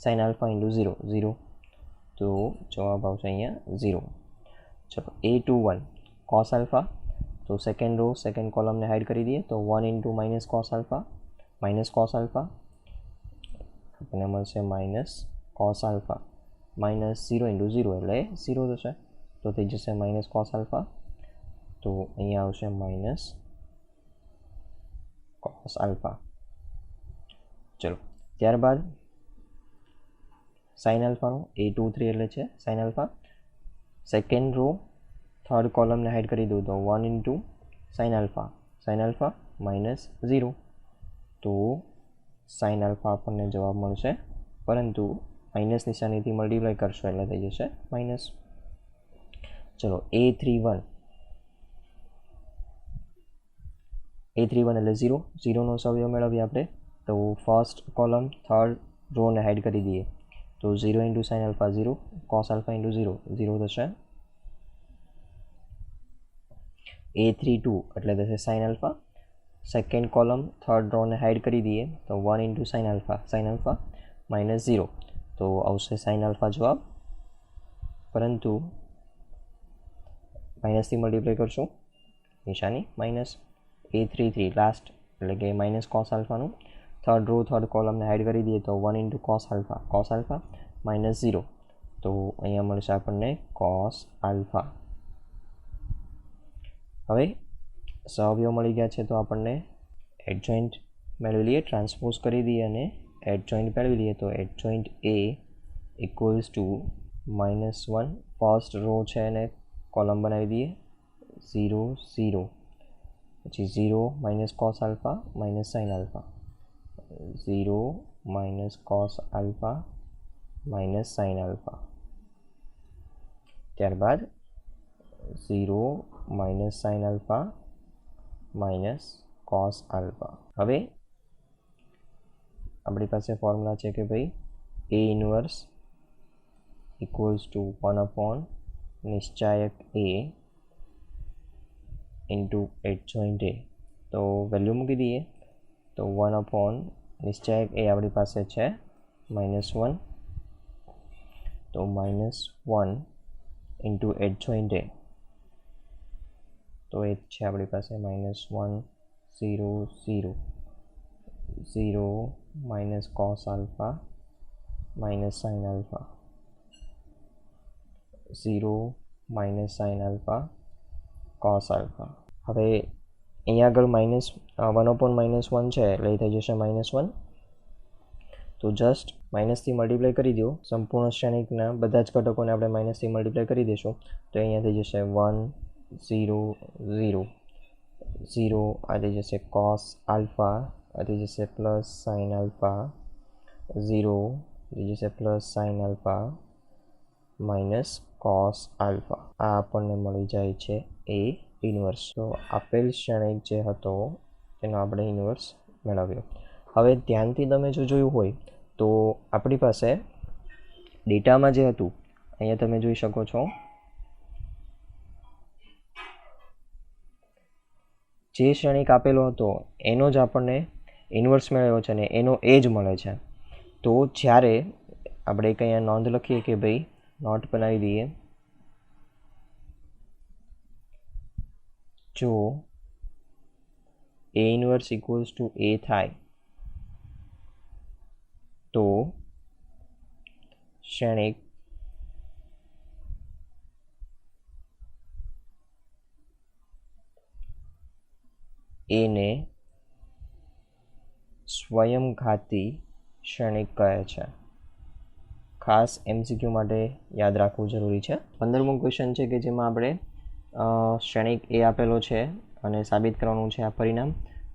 sin alpha into 0 0, તો જવાબ આવશે અહીંયા 0. ચલો A21 cos આલ્ફા, તો સેકન્ડ રો સેકન્ડ કોલમને હાઈડ કરી દઈએ તો 1 ઇન્ટુ માઇનસ cos આલ્ફા આપણને મળશે minus cos alpha. Minus 0 into 0 એટલે 0 થશે, તો થઈ જશે માઇનસ કોસ આલ્ફા. તો અહીંયા આવશે માઇનસ કોસ આલ્ફા. ચલો ત્યારબાદ સાઇન આલ્ફાનું A23 એટલે છે sine alpha. Second row third કોલમને હાઇડ કરી દઉં તો 1 ઇન્ટુ સાઇન આલ્ફા માઇનસ 0. તો સાઇન આલ્ફા આપણને જવાબ મળશે, પરંતુ માઇનસ નિશાનીથી મલ્ટીપ્લાય કરશો એટલે થઈ જશે માઇનસ. ચલો A31 એટલે 0, 0નો સવયવ મેળવીએ આપણે. તો ફર્સ્ટ કોલમ થર્ડ રોને હાઇડ કરી દઈએ તો 0 into sine alpha 0, cos alpha into 0 0 થશે. A32 એટલે થશે sine alpha. Second column third રોને હાઇડ કરી દઈએ તો 1 ઇન્ટુ સાઇન આલ્ફા માઇનસ 0, તો આવશે સાઇન આલ્ફા જવાબ, પરંતુ માઇનસથી મલ્ટીપ્લાય કરશું નિશાની માઇનસ. A33 લાસ્ટ એટલે કે માઇનસ કોસ આલ્ફાનું થર્ડ રો થર્ડ કોલમને હાઇડ કરી દઈએ તો 1 ઇન્ટુ કોસ આલ્ફા માઇનસ 0, તો અહીંયા મળશે આપણને કોસ આલ્ફા. હવે સહઅવયવ મળી ગયા છે તો આપણને એડજોઇન્ટ મેળવી લઈએ, ટ્રાન્સપોઝ કરી દઈએ અને એડજોઇન્ટ મેળવી લઈએ. તો adjoint A equals to -1 first row છે એને કોલમ બનાવી દઈએ 0 0, પછી 0 minus cos alpha minus sine alpha, 0 minus cos alpha minus sine alpha. ત્યારબાદ 0 minus sine alpha minus cos alpha. હવે આપણી પાસે ફોર્મ્યુલા છે કે ભાઈ A ઇન્વર્સ ઇક્વલ્સ ટુ 1 નિશ્ચાયક A ઇન્ટુ એડજોઇન્ટ A. તો વેલ્યુ મૂકી દઈએ તો 1 નિશ્ચાયક A આપણી પાસે છે -1, તો -1 ઇન્ટુ એડજોઇન્ટ A, તો એ છે આપણી પાસે -1 0 0 0 minus cos alpha minus sine alpha, 0 minus sine alpha cos alpha. હવે અહીંયા આગળ -1/-1 છે એટલે એ થઈ જશે -1. તો જસ્ટ માઇનસથી મલ્ટીપ્લાય કરી દો, સંપૂર્ણ શ્રેણિકના બધા જ ઘટકોને આપણે માઇનસથી મલ્ટીપ્લાય કરી દઈશું તો અહીંયા થઈ જશે 1 0 0 0, આ થઈ જશે કોસ આલ્ફા, આ થઈ જશે પ્લસ સાઇન આલ્ફા, 0 થઈ જશે plus sign alpha minus cos alpha. આ આપણને મળી જાય છે A ઇન્વર્સ. તો આપેલ શ્રેણિક જે હતો તેનો આપણે ઇન્વર્સ મેળવ્યો. હવે ધ્યાનથી તમે જો જોયું હોય તો આપણી પાસે ડેટામાં જે હતું અહીંયા તમે જોઈ શકો છો, જે શ્રેણિક આપેલો હતો એનો જ આપણને ઇન્વર્સ મેળવ્યો છે ને એનો એ જ મળે છે. તો જ્યારે આપણે કંઈ અહીંયા નોંધ લખીએ કે ભાઈ નોટ બનાવી દઈએ, જો A inverse equals two A થાય તો શ્રેણિક A ને સ્વયંઘાતી શ્રેણિક કહે છે. ખાસ MCQ માટે યાદ રાખવું જરૂરી છે. 15મો ક્વેશ્ચન છે કે જેમાં આપણે શ્રેણિક A આપેલો છે અને સાબિત કરવાનું છે આ પરિણામ,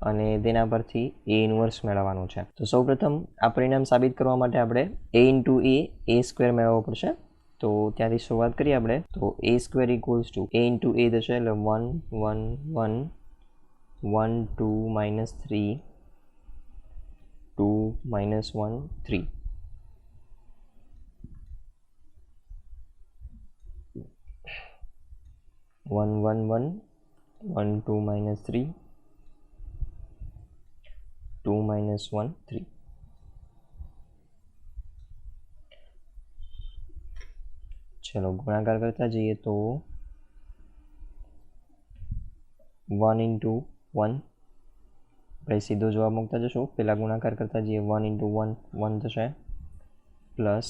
અને તેના પરથી A ઇન્વર્સ મેળવવાનું છે. તો સૌપ્રથમ આ પરિણામ સાબિત કરવા માટે આપણે A ઇન્ટુ A સ્ક્વેર મેળવવો પડશે. તો ત્યાંથી શરૂઆત કરીએ આપણે. તો A square equals to A into A થશે એટલે 1 1 1 1 2 -3 2 -1 3. one one one 1 2 -3 2 -1 3. ચલો ગુણાકાર કરતા જઈએ તો 1 ઇન્ટુ 1 આપણે સીધો જવાબ મૂકતા જશું. પહેલાં ગુણાકાર કરતા જઈએ 1 ઇન્ટુ 1 1 થશે, પ્લસ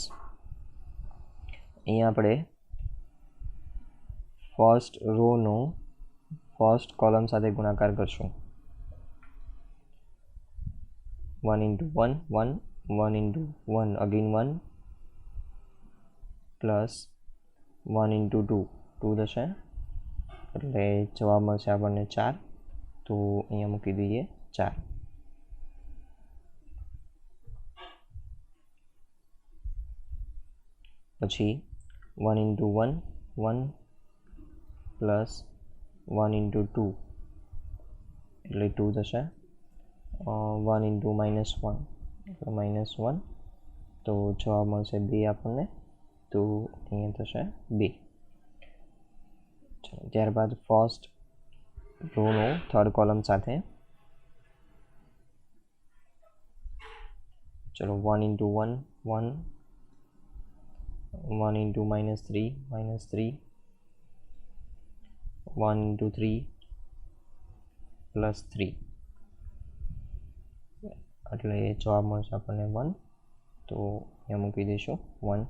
અહીંયા આપણે ફર્સ્ટ રોનો ફર્સ્ટ કોલમ સાથે ગુણાકાર કરશું. 1 into 1 1 1 into 1 again 1 plus 1 into 2 2 થશે એટલે જવાબ મળશે આપણને 4. તો અહીંયા મૂકી દઈએ 4. પછી 1 into 1 1 પ્લસ 1 into 2 એટલે 2 થશે. 1 into -1 એટલે -1. તો જવાબ મળશે 2 આપણને. તો અહીંયા થશે 2. ત્યારબાદ ફર્સ્ટ રોનો થર્ડ કોલમ સાથે ચલો 1 into 1 1 1 into -3 -3 1 into 3 +3 એટલે જવાબ મળશે આપણને 1. તો અહીંયા મૂકી દઈશું 1.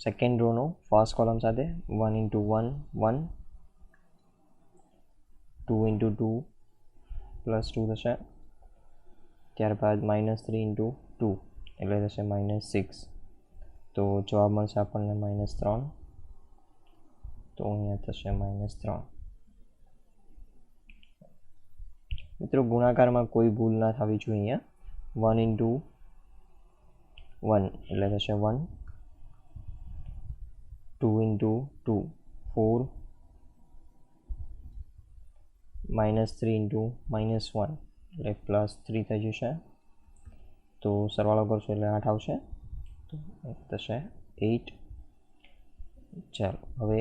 સેકન્ડ રોનો ફર્સ્ટ કોલમ સાથે 1 into 1 1 2 into 2 +2 થશે. ત્યારબાદ -3 into 2 એટલે થશે -6. તો જવાબ મળશે આપણને -3. તો અહીંયા થશે -3. મિત્રો ગુણાકારમાં કોઈ ભૂલ ના થવી જોઈએ. 1 into 1 એટલે થશે 1 2 into 2 4 -3 into -1 એટલે +3 થઈ જશે. તો સરવાળો કરશો એટલે 8 આવશે. તો થશે 8. ચાલો હવે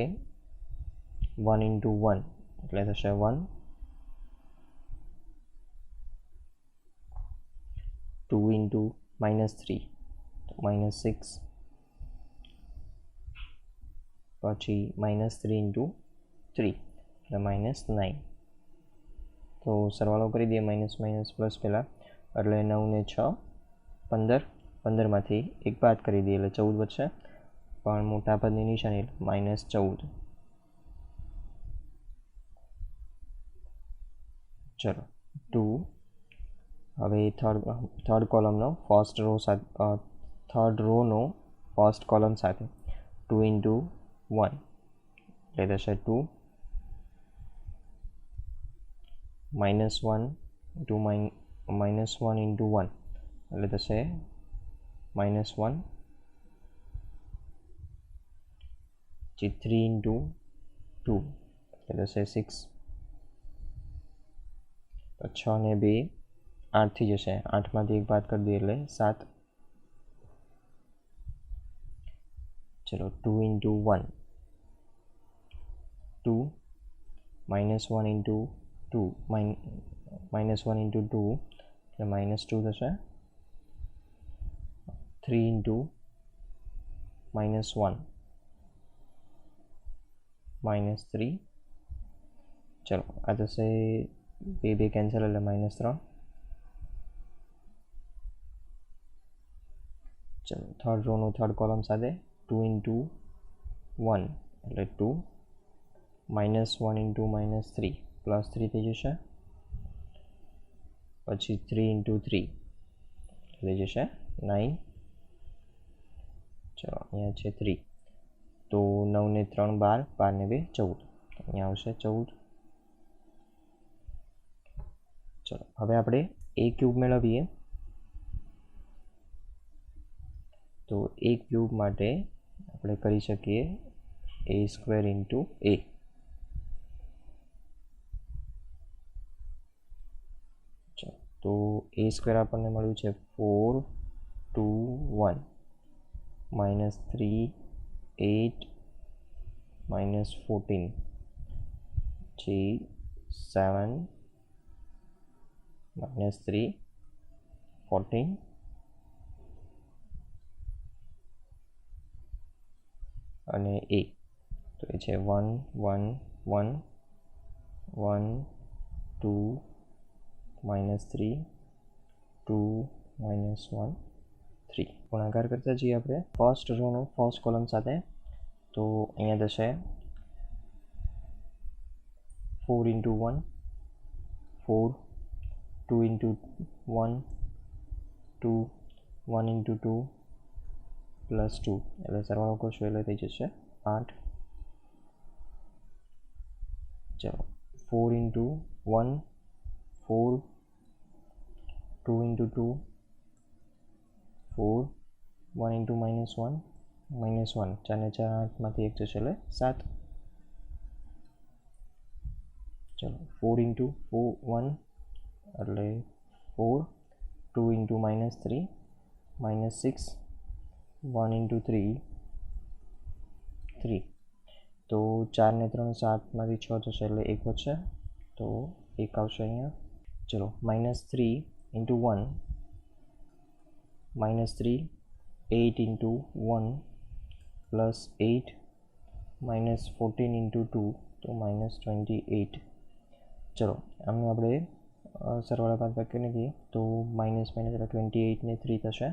1 into 1 એટલે થશે 1 2 into -3 તો -6 પછી -3 into 3 એટલે -9. તો સરવાળો કરી દઈએ માઇનસ માઇનસ પ્લસ પહેલાં એટલે 9 ને 6 15 15માંથી 1 બાદ કરી દઈએ એટલે 14 વધશે પણ મોટા પદની નિશાની -14. ચલો 2 હવે થર્ડ કોલમનો થર્ડ રોનો ફર્સ્ટ કોલમ સાથે 2 into 1 એટલે થશે 2 -1 into -1 into 1 એટલે થશે -1. 3 into 2 એટલે થશે 6. તો 6 ને 2 8 થઈ જશે. 8માંથી 1 બાદ કરી દઈએ એટલે 7. ચલો 2 into 1 2 -1 into 2 -1 into 2 એટલે -2 થશે. 3 into -1 -3. ચલો આ થશે 2 કેન્સલ એટલે -3. ચલો થર્ડ રોનું થર્ડ કોલમ સાથે 2 into 1 એટલે 2 -1 into -3 +3 થઈ જશે. પછી 3 into 3 થઈ જશે 9. ચલો અહીંયા છે 3 તો 9 ને 3 12 12 ને 2 14 અહીંયા આવશે 14. ચલો હવે આપણે a ક્યુબ મેળવીએ તો a ક્યુબ માટે આપણે કરી શકીએ a² into a. તો a² આપણને મળ્યું છે 4 2 1 -3 8 -14 પછી 7 -3 14 અને a તો એ છે 1 1 1 1 2 -3 2 -1 3. ગુણાકાર કરતા જઈએ આપણે ફર્સ્ટ રોનો ફર્સ્ટ કોલમ સાથે. તો અહીંયા થશે 4 into 1 4 2 into 1 2 1 into 2 પ્લસ 2 એટલે સરવાળો કરશો એટલે થઈ જશે 8. ચલો 4 into 1 4 2 into 2 4 1 into -1 -1 4 ને 4 8માંથી 1 જશે એટલે 7. ચલો 4 into 1 એટલે 4 2 into -3 -6 1 into 3 3. તો 4 ને 3 7માંથી 6 જશે એટલે 1 વધશે તો 1 આવશે અહીંયા. ચલો -3 into 1 -3 8 into 1 plus 8 -14 into 2 તો -28. ચલો આમને આપણે સરવાળા બાદ કરી નાખીએ તો માઇનસ એટલે 28 ને 3 થશે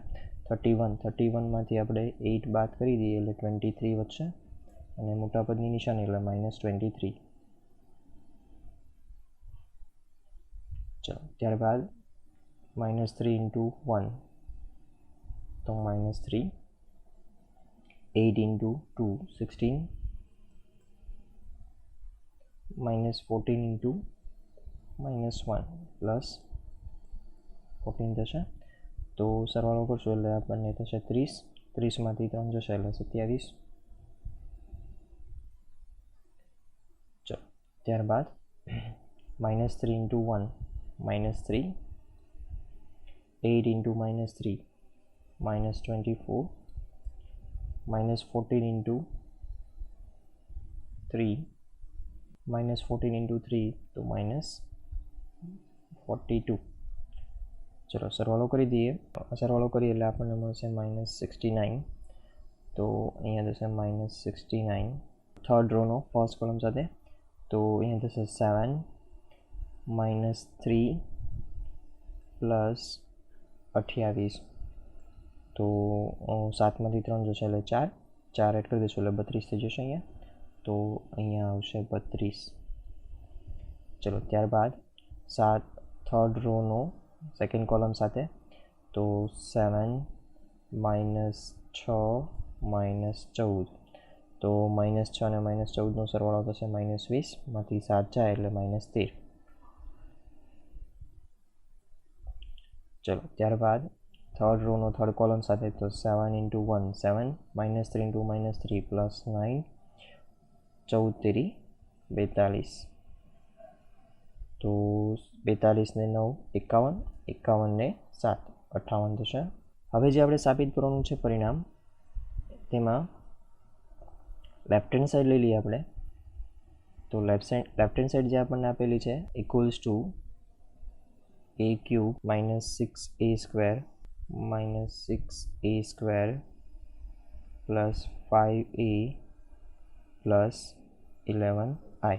31માંથી આપણે 8 બાદ કરી દઈએ એટલે 23 વધશે અને મોટા પદની નિશાની એટલે -23. ચલો ત્યારબાદ -3 into 1 તો -3 8 into 2 16 -14 into -1 પ્લસ 14 થશે તો સરવાળો કરશો એટલે આપણને થશે 30માંથી 3 જશે એટલે 27. ચલો ત્યારબાદ -3 into 1 -3 8 into -3 -24 -14 into 3 -14 into 3 તો -42. ચલો સરવાળો કરી દઈએ. સરવાળો કરીએ એટલે આપણને મળશે -69 તો અહીંયા થશે -69 થર્ડ રોનો ફર્સ્ટ કોલમ સાથે. તો અહીંયા થશે 7 -3 પ્લસ 28 તો 7માંથી 3 જશે એટલે 4 એડ કરી દઈશું એટલે 32 થઈ જશે અહીંયા તો અહીંયા આવશે 32. ચલો ત્યારબાદ થર્ડ રોનો સેકન્ડ કોલમ સાથે તો 7 -6 -14 તો -6 અને -14નો સરવાળો થશે -20માંથી 7 જાય એટલે -13. ચલો ત્યારબાદ થર્ડ રોનો થર્ડ કોલમ સાથે તો 7 into 1 7 -3 into -3 પ્લસ 9 14 તેરી 42 તો 42 ને 9 51 51 ને 7 58 થશે. હવે જે આપણે સાબિત કરવાનું છે પરિણામ તેમાં લેફ્ટ હેન્ડ સાઈડ લઈ લઈએ આપણે તો લેફ્ટ હેન્ડ સાઈડ જે આપણને આપેલી છે equals to a cube -6a square plus 5a plus 11i.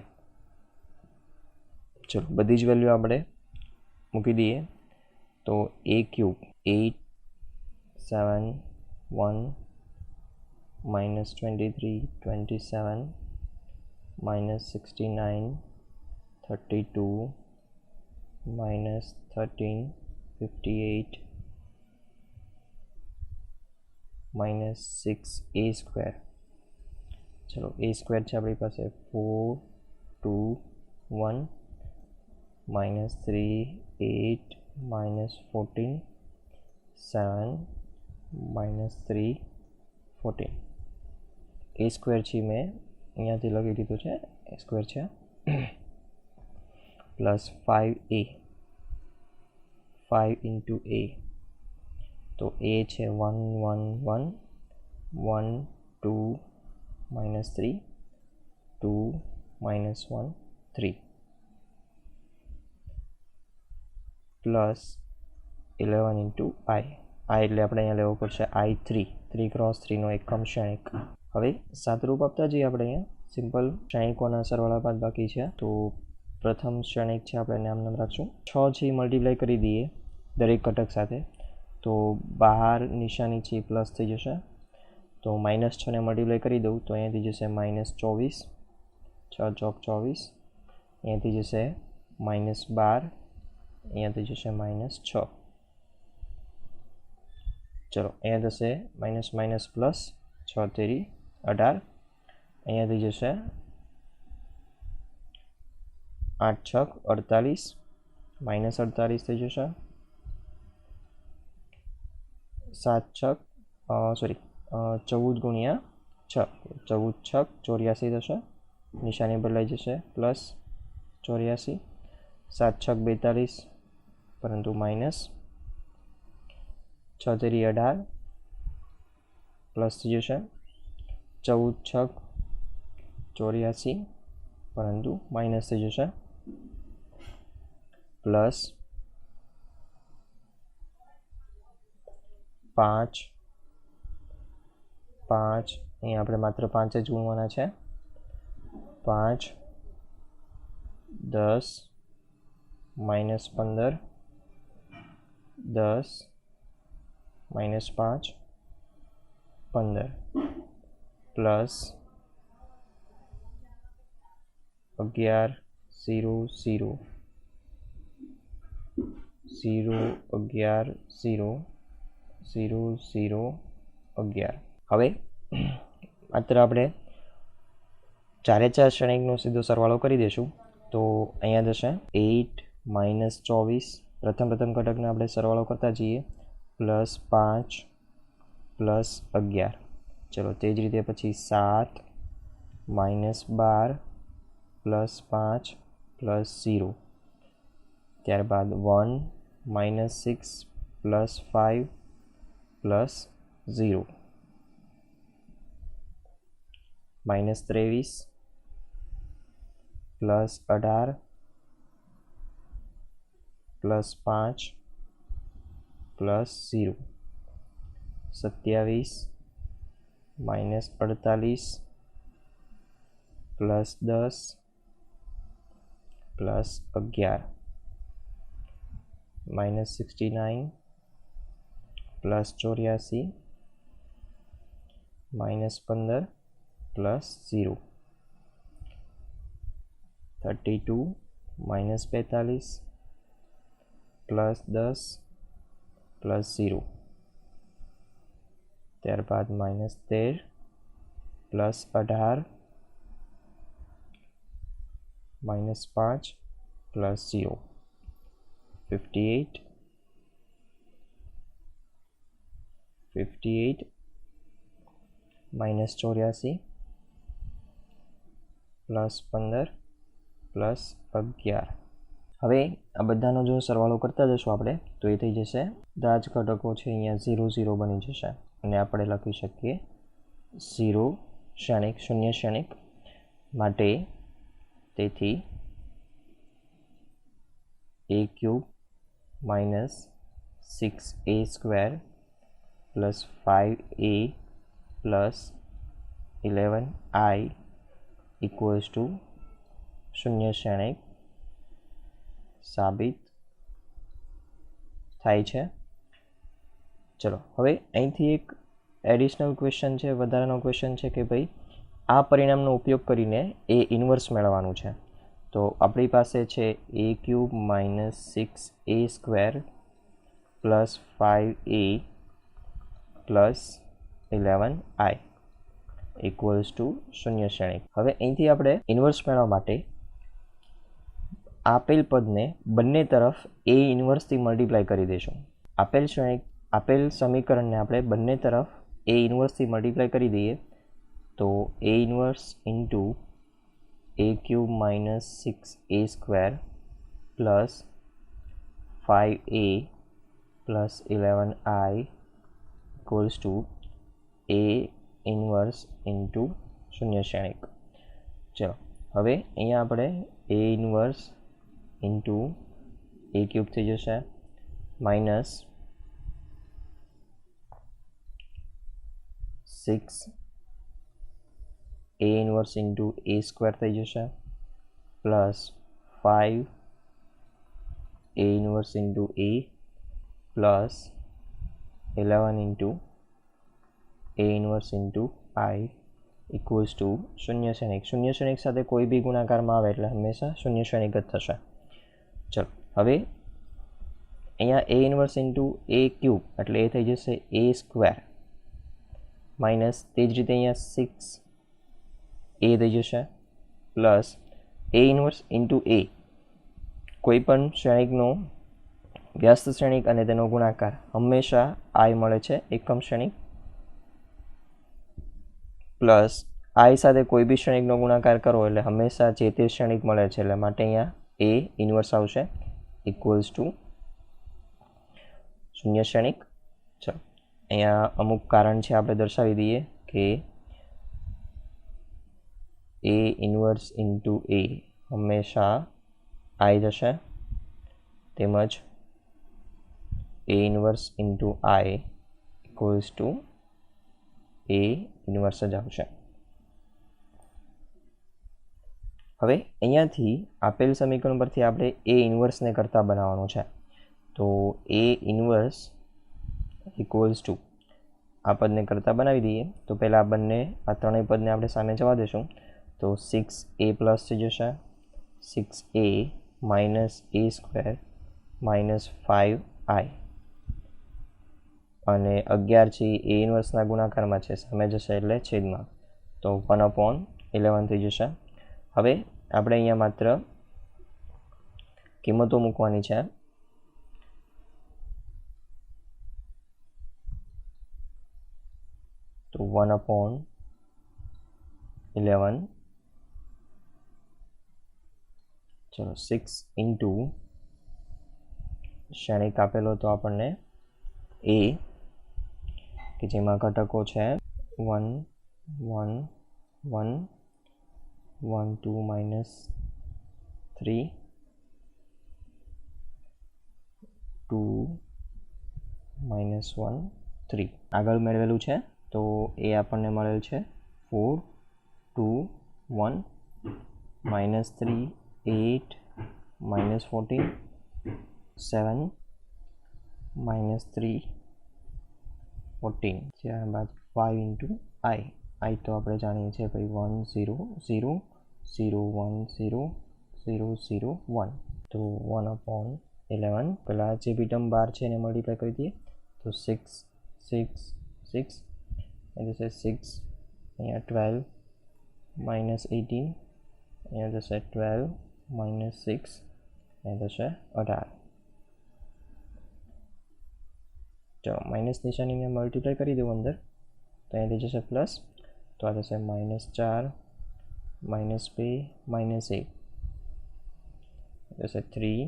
ચલો બધી જ વેલ્યુ આપણે મૂકી દઈએ તો a cube 8 7 1 -23 27 -69 32 -13 58 -6a square. ચલો a square છે આપણી પાસે 4 2 1 -3 8 -14 7 -3 14 a square છે મેં અહીંયાથી લખી દીધું છે a square છે પ્લસ 5a 5 into a તો a છે 1 1 1 1 2 -3 2 -1 3 પ્લસ 11 into i એટલે આપણે અહીંયા લેવો પડશે i3 3 × 3 નો એકમ શ્રેણિક. હવે સાદરૂપ આપતા જઈએ આપણે અહીંયા સિમ્પલ શ્રેણિકોના સરવાળા બાદ બાકી છે તો પ્રથમ શ્રેણિક છે આપણે નામ રાખશું 6 છે મલ્ટીપ્લાય કરી દઈએ દરેક ઘટક સાથે તો બહાર નિશાની છે પ્લસ થઈ જશે, તો -6 ને મલ્ટીપ્લાય કરી દઉં તો અહીંયાથી જશે -24, 6 ચોક 24, અહીંયાથી જશે -12, અહીંયાથી જશે -6. ચલો અહીંયા જશે માઇનસ માઇનસ પ્લસ, 6 તેરી 18, અહીંયાથી જશે 8 છક 48, -48 થઈ જશે, 7 છક 14 ગુણ્યા 6, 14 છક 84 થશે, નિશાની બદલાઈ જશે પ્લસ 84, 7 છક 42 પરંતુ માઇનસ, 6 તેરી 18 પ્લસ થઈ જશે, 14 છક 84 પરંતુ માઇનસ થઈ જશે, પ્લસ 5, અહીંયા આપણે માત્ર 5 જ ગુણવાના છે, 5, 10, -15, 10, -5, 15, પ્લસ 11, 0, 0, 0, 11, 0, 0, 0, 11. હવે માત્ર આપણે 4 શ્રેણિકનો સીધો સરવાળો કરી દઈશું. તો અહીંયા જશે 8 - 24, પ્રથમ ઘટકને આપણે સરવાળો કરતા જઈએ, +5 +11. ચલો તે જ રીતે પછી 7 - 12 +5 +0, ત્યારબાદ 1 - 6 +5 +0, -23 +18 +5 +0, 27 - 48 +10 +11, -69 +84 -15 +0, 32 - 42 +10 +0, ત્યારબાદ -13 +18 -5 +0, 58 -84 +15 +11. હવે આ બધાનો જો સરવાળો કરતા જશું આપણે તો એ થઈ જશે, બધા જ ઘટકો છે અહીંયા 0, 0 બની જશે અને આપણે લખી શકીએ 0 શ્રેણિક, શૂન્ય શ્રેણિક માટે તેથી a³ - 6a² + 5a + 11i = શૂન્ય શ્રેણિક સાબિત થાય છે. ચલો હવે અહીંથી એક એડિશનલ ક્વેશ્ચન છે, વધારાનો ક્વેશ્ચન છે કે ભાઈ આ પરિણામનો ઉપયોગ કરીને એ ઇન્વર્સ મેળવવાનું છે. તો આપણી પાસે છે a³ - 6a² + 5a + 11i = શૂન્ય શ્રેણિક. હવે અહીંથી આપણે ઇન્વર્સ મેળવવા માટે આપેલ પદને બંને તરફ a ઇન્વર્સથી મલ્ટીપ્લાય કરી દઈશું. આપેલ સમીકરણને આપણે બંને તરફ a ઇન્વર્સથી મલ્ટીપ્લાય કરી દઈએ તો a inverse into a³ - 6a² + 5a + 11i = a inverse into શૂન્ય શ્રેણિક. ચલો હવે અહીંયા આપણે a ઇન્વર્સ ઇન્ટુ a³ થઈ જશે, -6 a ઇન્વર્સ ઇન્ટુ a² થઈ જશે, +5 a inverse into a + 11 into A inverse into I equals two શૂન્ય શ્રેણિક સાથે કોઈ બી ગુણાકારમાં આવે એટલે હંમેશા શૂન્ય શ્રેણિક જ થશે. ચલો હવે અહીંયા એ ઇન્વર્સ ઇન્ટુ એ ક્યુબ એટલે એ થઈ જશે એ સ્ક્વેર માઇનસ તે જ રીતે અહીંયા 6 એ થઈ જશે પ્લસ એ ઇન્વર્સ ઇન્ટુ એ કોઈ પણ શ્રેણિકનો વ્યસ્ત શ્રેણિક અને તેનો ગુણાકાર હંમેશા આઈ મળે છે એકમ શ્રેણિક પ્લસ આઈ સાથે કોઈ બી શ્રેણિકનો ગુણાકાર કરો એટલે હંમેશા જે તે શ્રેણિક મળે છે એટલે માટે અહીંયા એ ઇન્વર્સ આવશે ઇક્વલ્સ ટુ શૂન્ય શ્રેણિક. ચલો અહીંયા અમુક કારણ છે આપણે દર્શાવી દઈએ કે એ ઇન્વર્સ ઇન્ટુ એ હંમેશા આઈ જશે તેમજ A inverse into I equals to A inverse જ આવશે. હવે અહીંયાથી આપેલ સમીકરણ પરથી આપણે એ ઇન્વર્સને કરતા બનાવવાનું છે. તો એ ઇન્વર્સ ઇક્વલ્સ ટુ આ પદને કરતા બનાવી દઈએ તો પહેલાં આ ત્રણેય પદને આપણે સામે જવા દઈશું. તો 6a પ્લસ થઈ જશે 6a માઇનસ એ સ્ક્વેર માઇનસ 5i અને 11 છે એ ઇન્વર્સના ગુણાકારમાં છે સામે જશે એટલે છેદમાં તો 1/11 થઈ જશે. હવે આપણે અહીંયા માત્ર કિંમતો મૂકવાની છે. તો 1/11 ચલો 6 ઇન્ટુ શ્રેણિક આપેલો તો આપણને એ કે જેમાં ઘટકો છે 1 1 1 1 2 માઇનસ 3 2 માઇનસ 1 3 આગળ મેળવેલું છે તો એ આપણને મળેલ છે 4 2 1 માઇનસ 3 8 માઇનસ 14 7 માઇનસ 3 14 ત્યારબાદ 5 ઇન્ટુ આઈ તો આપણે જાણીએ છીએ ભાઈ 1 0 0 0 1 0 0 0 1 તો 1/11 પેલા જે બી ટર્મ 12 છે એને મલ્ટીપ્લાય કરી દઈએ તો 6 6 6 એ જશે 6 અહીંયા 12 માઇનસ 18 અહીંયા જશે 12 માઇનસ 6 અહીંયા જશે 18. ચલો માઇનસ નિશાનીને મલ્ટીપ્લાય કરી દઉં અંદર તો અહીંયાથી જશે પ્લસ તો આ જશે -4 -2 -1 જશે 3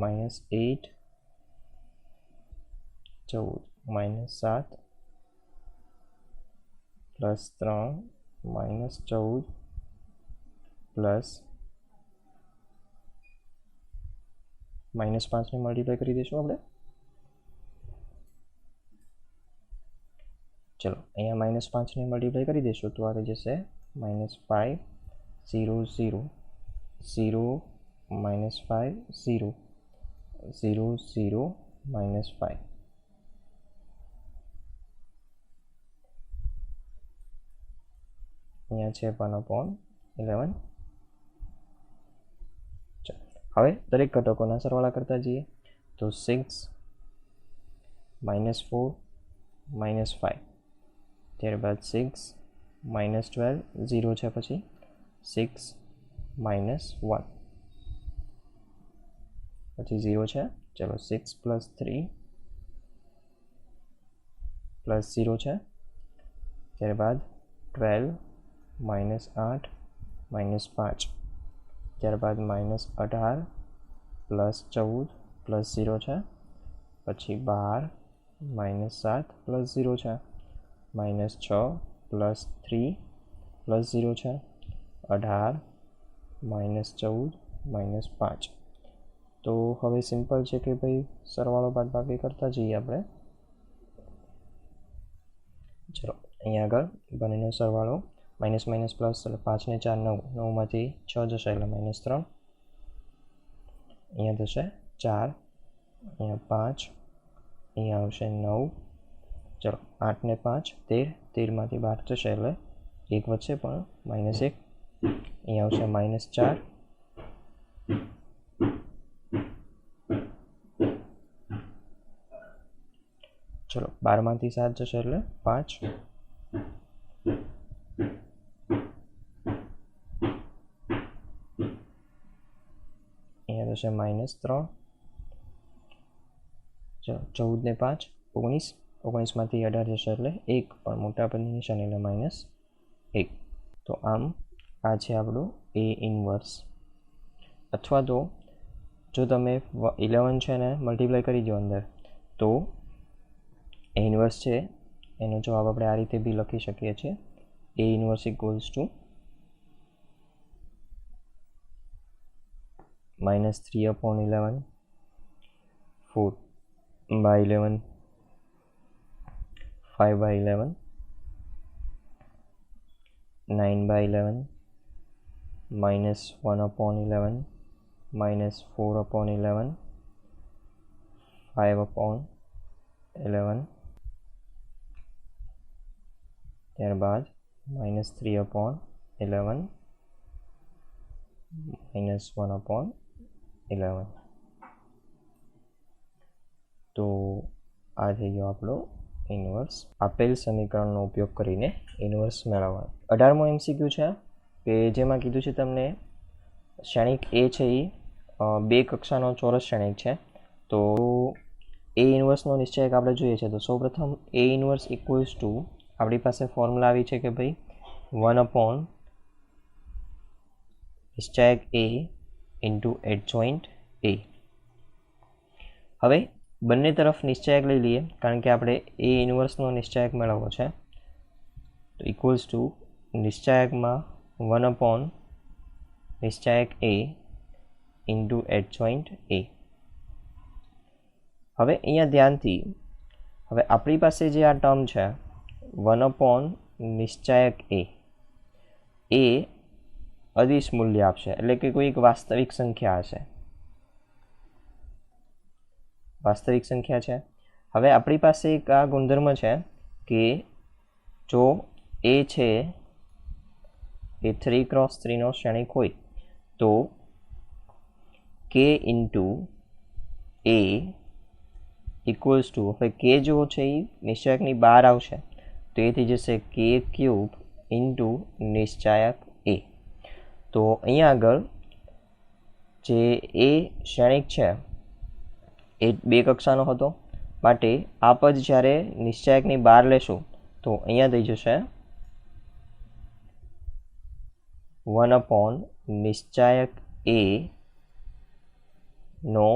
-8 14 -7 +3 -14 પ્લસ -5ને મલ્ટીપ્લાય કરી દઈશું આપણે. ચલો અહીંયા -5ને મલ્ટીપ્લાય કરી દઈશું તો આ થઈ જશે -5 0 0 0 -5 0 0 0 -5 અહીંયા છે 1/11. હવે દરેક ઘટકોના સરવાળા કરતા જઈએ તો 6 -4 -5 ત્યારબાદ 6 -12 0 છે પછી 6 -1 પછી 0 છે. ચલો 6 + 3 +0 છે ત્યારબાદ 12 -8 -5 ત્યારબાદ -18 +14 +0 છે પછી 12 -7 +0 છે -6 +3 +0 છે 18 -14 -5. તો હવે સિમ્પલ છે કે ભાઈ સરવાળો બાદબાકી કરતા જઈએ આપણે. ચલો અહીંયા આગળ બંનેનો સરવાળો માઇનસ માઇનસ પ્લસ એટલે 5 ને 4 9 9માંથી 6 જશે એટલે -3 અહીંયા થશે 4 અહીંયા 5 અહીંયા આવશે 9. ચલો 8 ને 5 13, 13માંથી 12 જશે એટલે 1 વધશે પણ -1. અહીંયા આવશે -4. ચલો 12માંથી 7 જશે એટલે 5. અહીંયા થશે -3. ચલો 14 ને 5 19, 19માંથી 18 જશે એટલે 1 પણ મોટા પદની નિશાની એટલે -1. તો આમ આ છે આપણું A ઇન્વર્સ. અથવા તો જો તમે 11 છે ને મલ્ટીપ્લાય કરી દો અંદર તો A ઇન્વર્સ છે એનો જવાબ આપણે આ રીતે બી લખી શકીએ છીએ. A ઇન્વર્સ ઇક્વલ્સ ટુ -3/11, 4/11, 5/11, 9/11, -1/11, -4/11, 5/11, ત્યારબાદ -3/11, -1/11. તો આ થઈ ગયો આપણો ઇન્વર્સ. આપેલ સમીકરણનો ઉપયોગ કરીને ઇન્વર્સ મેળવવા. 18મો MCQ છે કે જેમાં કીધું છે તમને શ્રેણિક A છે એ 2 કક્ષાનો ચોરસ શ્રેણિક છે. તો A ઇન્વર્સનો નિશ્ચયક આપણે જોઈએ છે. તો સૌપ્રથમ A ઇન્વર્સ ઇક્વલ્સ ટુ આપણી પાસે ફોર્મ્યુલા આવી છે કે ભાઈ 1/ નિશ્ચયક A ઇન્ટુ એડજોઇન્ટ A. હવે બંને તરફ નિશ્ચયક લઈ લઈએ કારણ કે આપણે A ઇન્વર્સનો નિશ્ચયક મેળવવો છે. તો ઇક્વલ્સ ટુ નિશ્ચયકમાં 1/ નિશ્ચયક A ઇન્ટુ એડજોઇન્ટ A. હવે અહીંયા ધ્યાનથી હવે આપણી પાસે જે આ ટર્મ છે 1/ નિશ્ચયક A એ અદિશ મૂલ્ય આપશે એટલે કે કોઈ એક વાસ્તવિક સંખ્યા હશે. વાસ્તવિક સંખ્યા છે. હવે આપણી પાસે એક આ ગુણધર્મ છે કે જો A છે એ 3x3નો શ્રેણિક હોય તો K into A equals two હવે K જો છે એ નિશ્ચયકની બહાર આવશે તો એ થઈ જશે K³ ઇન્ટુ નિશ્ચયક A. તો અહીંયા આગળ જે A શ્રેણિક છે એ 2 કક્ષાનો હતો માટે આ પદ જ્યારે નિશ્ચયકની બહાર લેશું તો અહીંયા થઈ જશે 1/ નિશ્ચયક A નો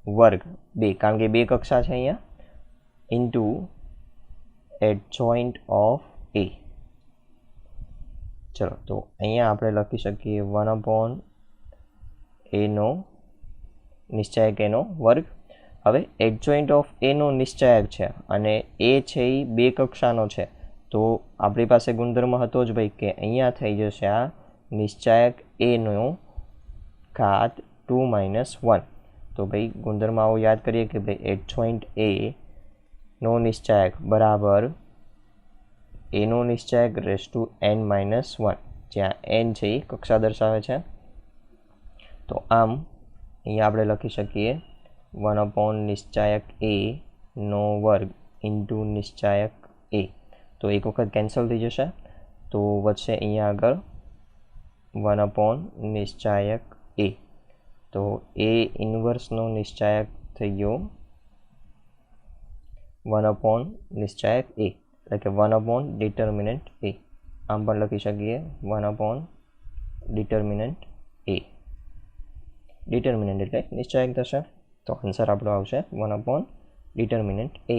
વર્ગ 2 કારણ કે 2 કક્ષા છે અહીંયા ઇન્ટુ એડજોઇન્ટ ઓફ A. ચલો તો અહીંયા આપણે લખી શકીએ 1/ A નો નિશ્ચયક A નો વર્ગ. હવે એડજોઇન્ટ ઓફ A નો નિશ્ચયક છે અને A છે એ 2 કક્ષાનો છે તો આપણી પાસે ગુણધર્મ હતો જ ભાઈ કે અહીંયા થઈ જશે આ નિશ્ચયક A નો ઘાત 2 - 1. તો ભાઈ ગુણધર્મ આવો યાદ કરીએ કે ભાઈ એડજોઇન્ટ A નો નિશ્ચયક બરાબર A નો નિશ્ચયક n - 1 જ્યાં n છે એ કક્ષા દર્શાવે છે. તો આમ અહીંયા આપણે લખી શકીએ 1/ નિશ્ચયક A નો વર્ગ ઇન્ટુ નિશ્ચયક A. તો એક વખત કેન્સલ થઈ જશે તો વચ્ચે અહીંયા આગળ 1/ નિશ્ચયક A. તો A ઇન્વર્સનો નિશ્ચયક થઈ ગયો 1/ નિશ્ચયક A એટલે કે 1/ ડિટર્મિનન્ટ A. આમ પણ લખી શકીએ 1/ ડિટર્મિનન્ટ A. ડિટર્મિનન્ટ એટલે નિશ્ચયક થશે તો આન્સર આપણો આવશે 1/ ડિટર્મિનન્ટ A.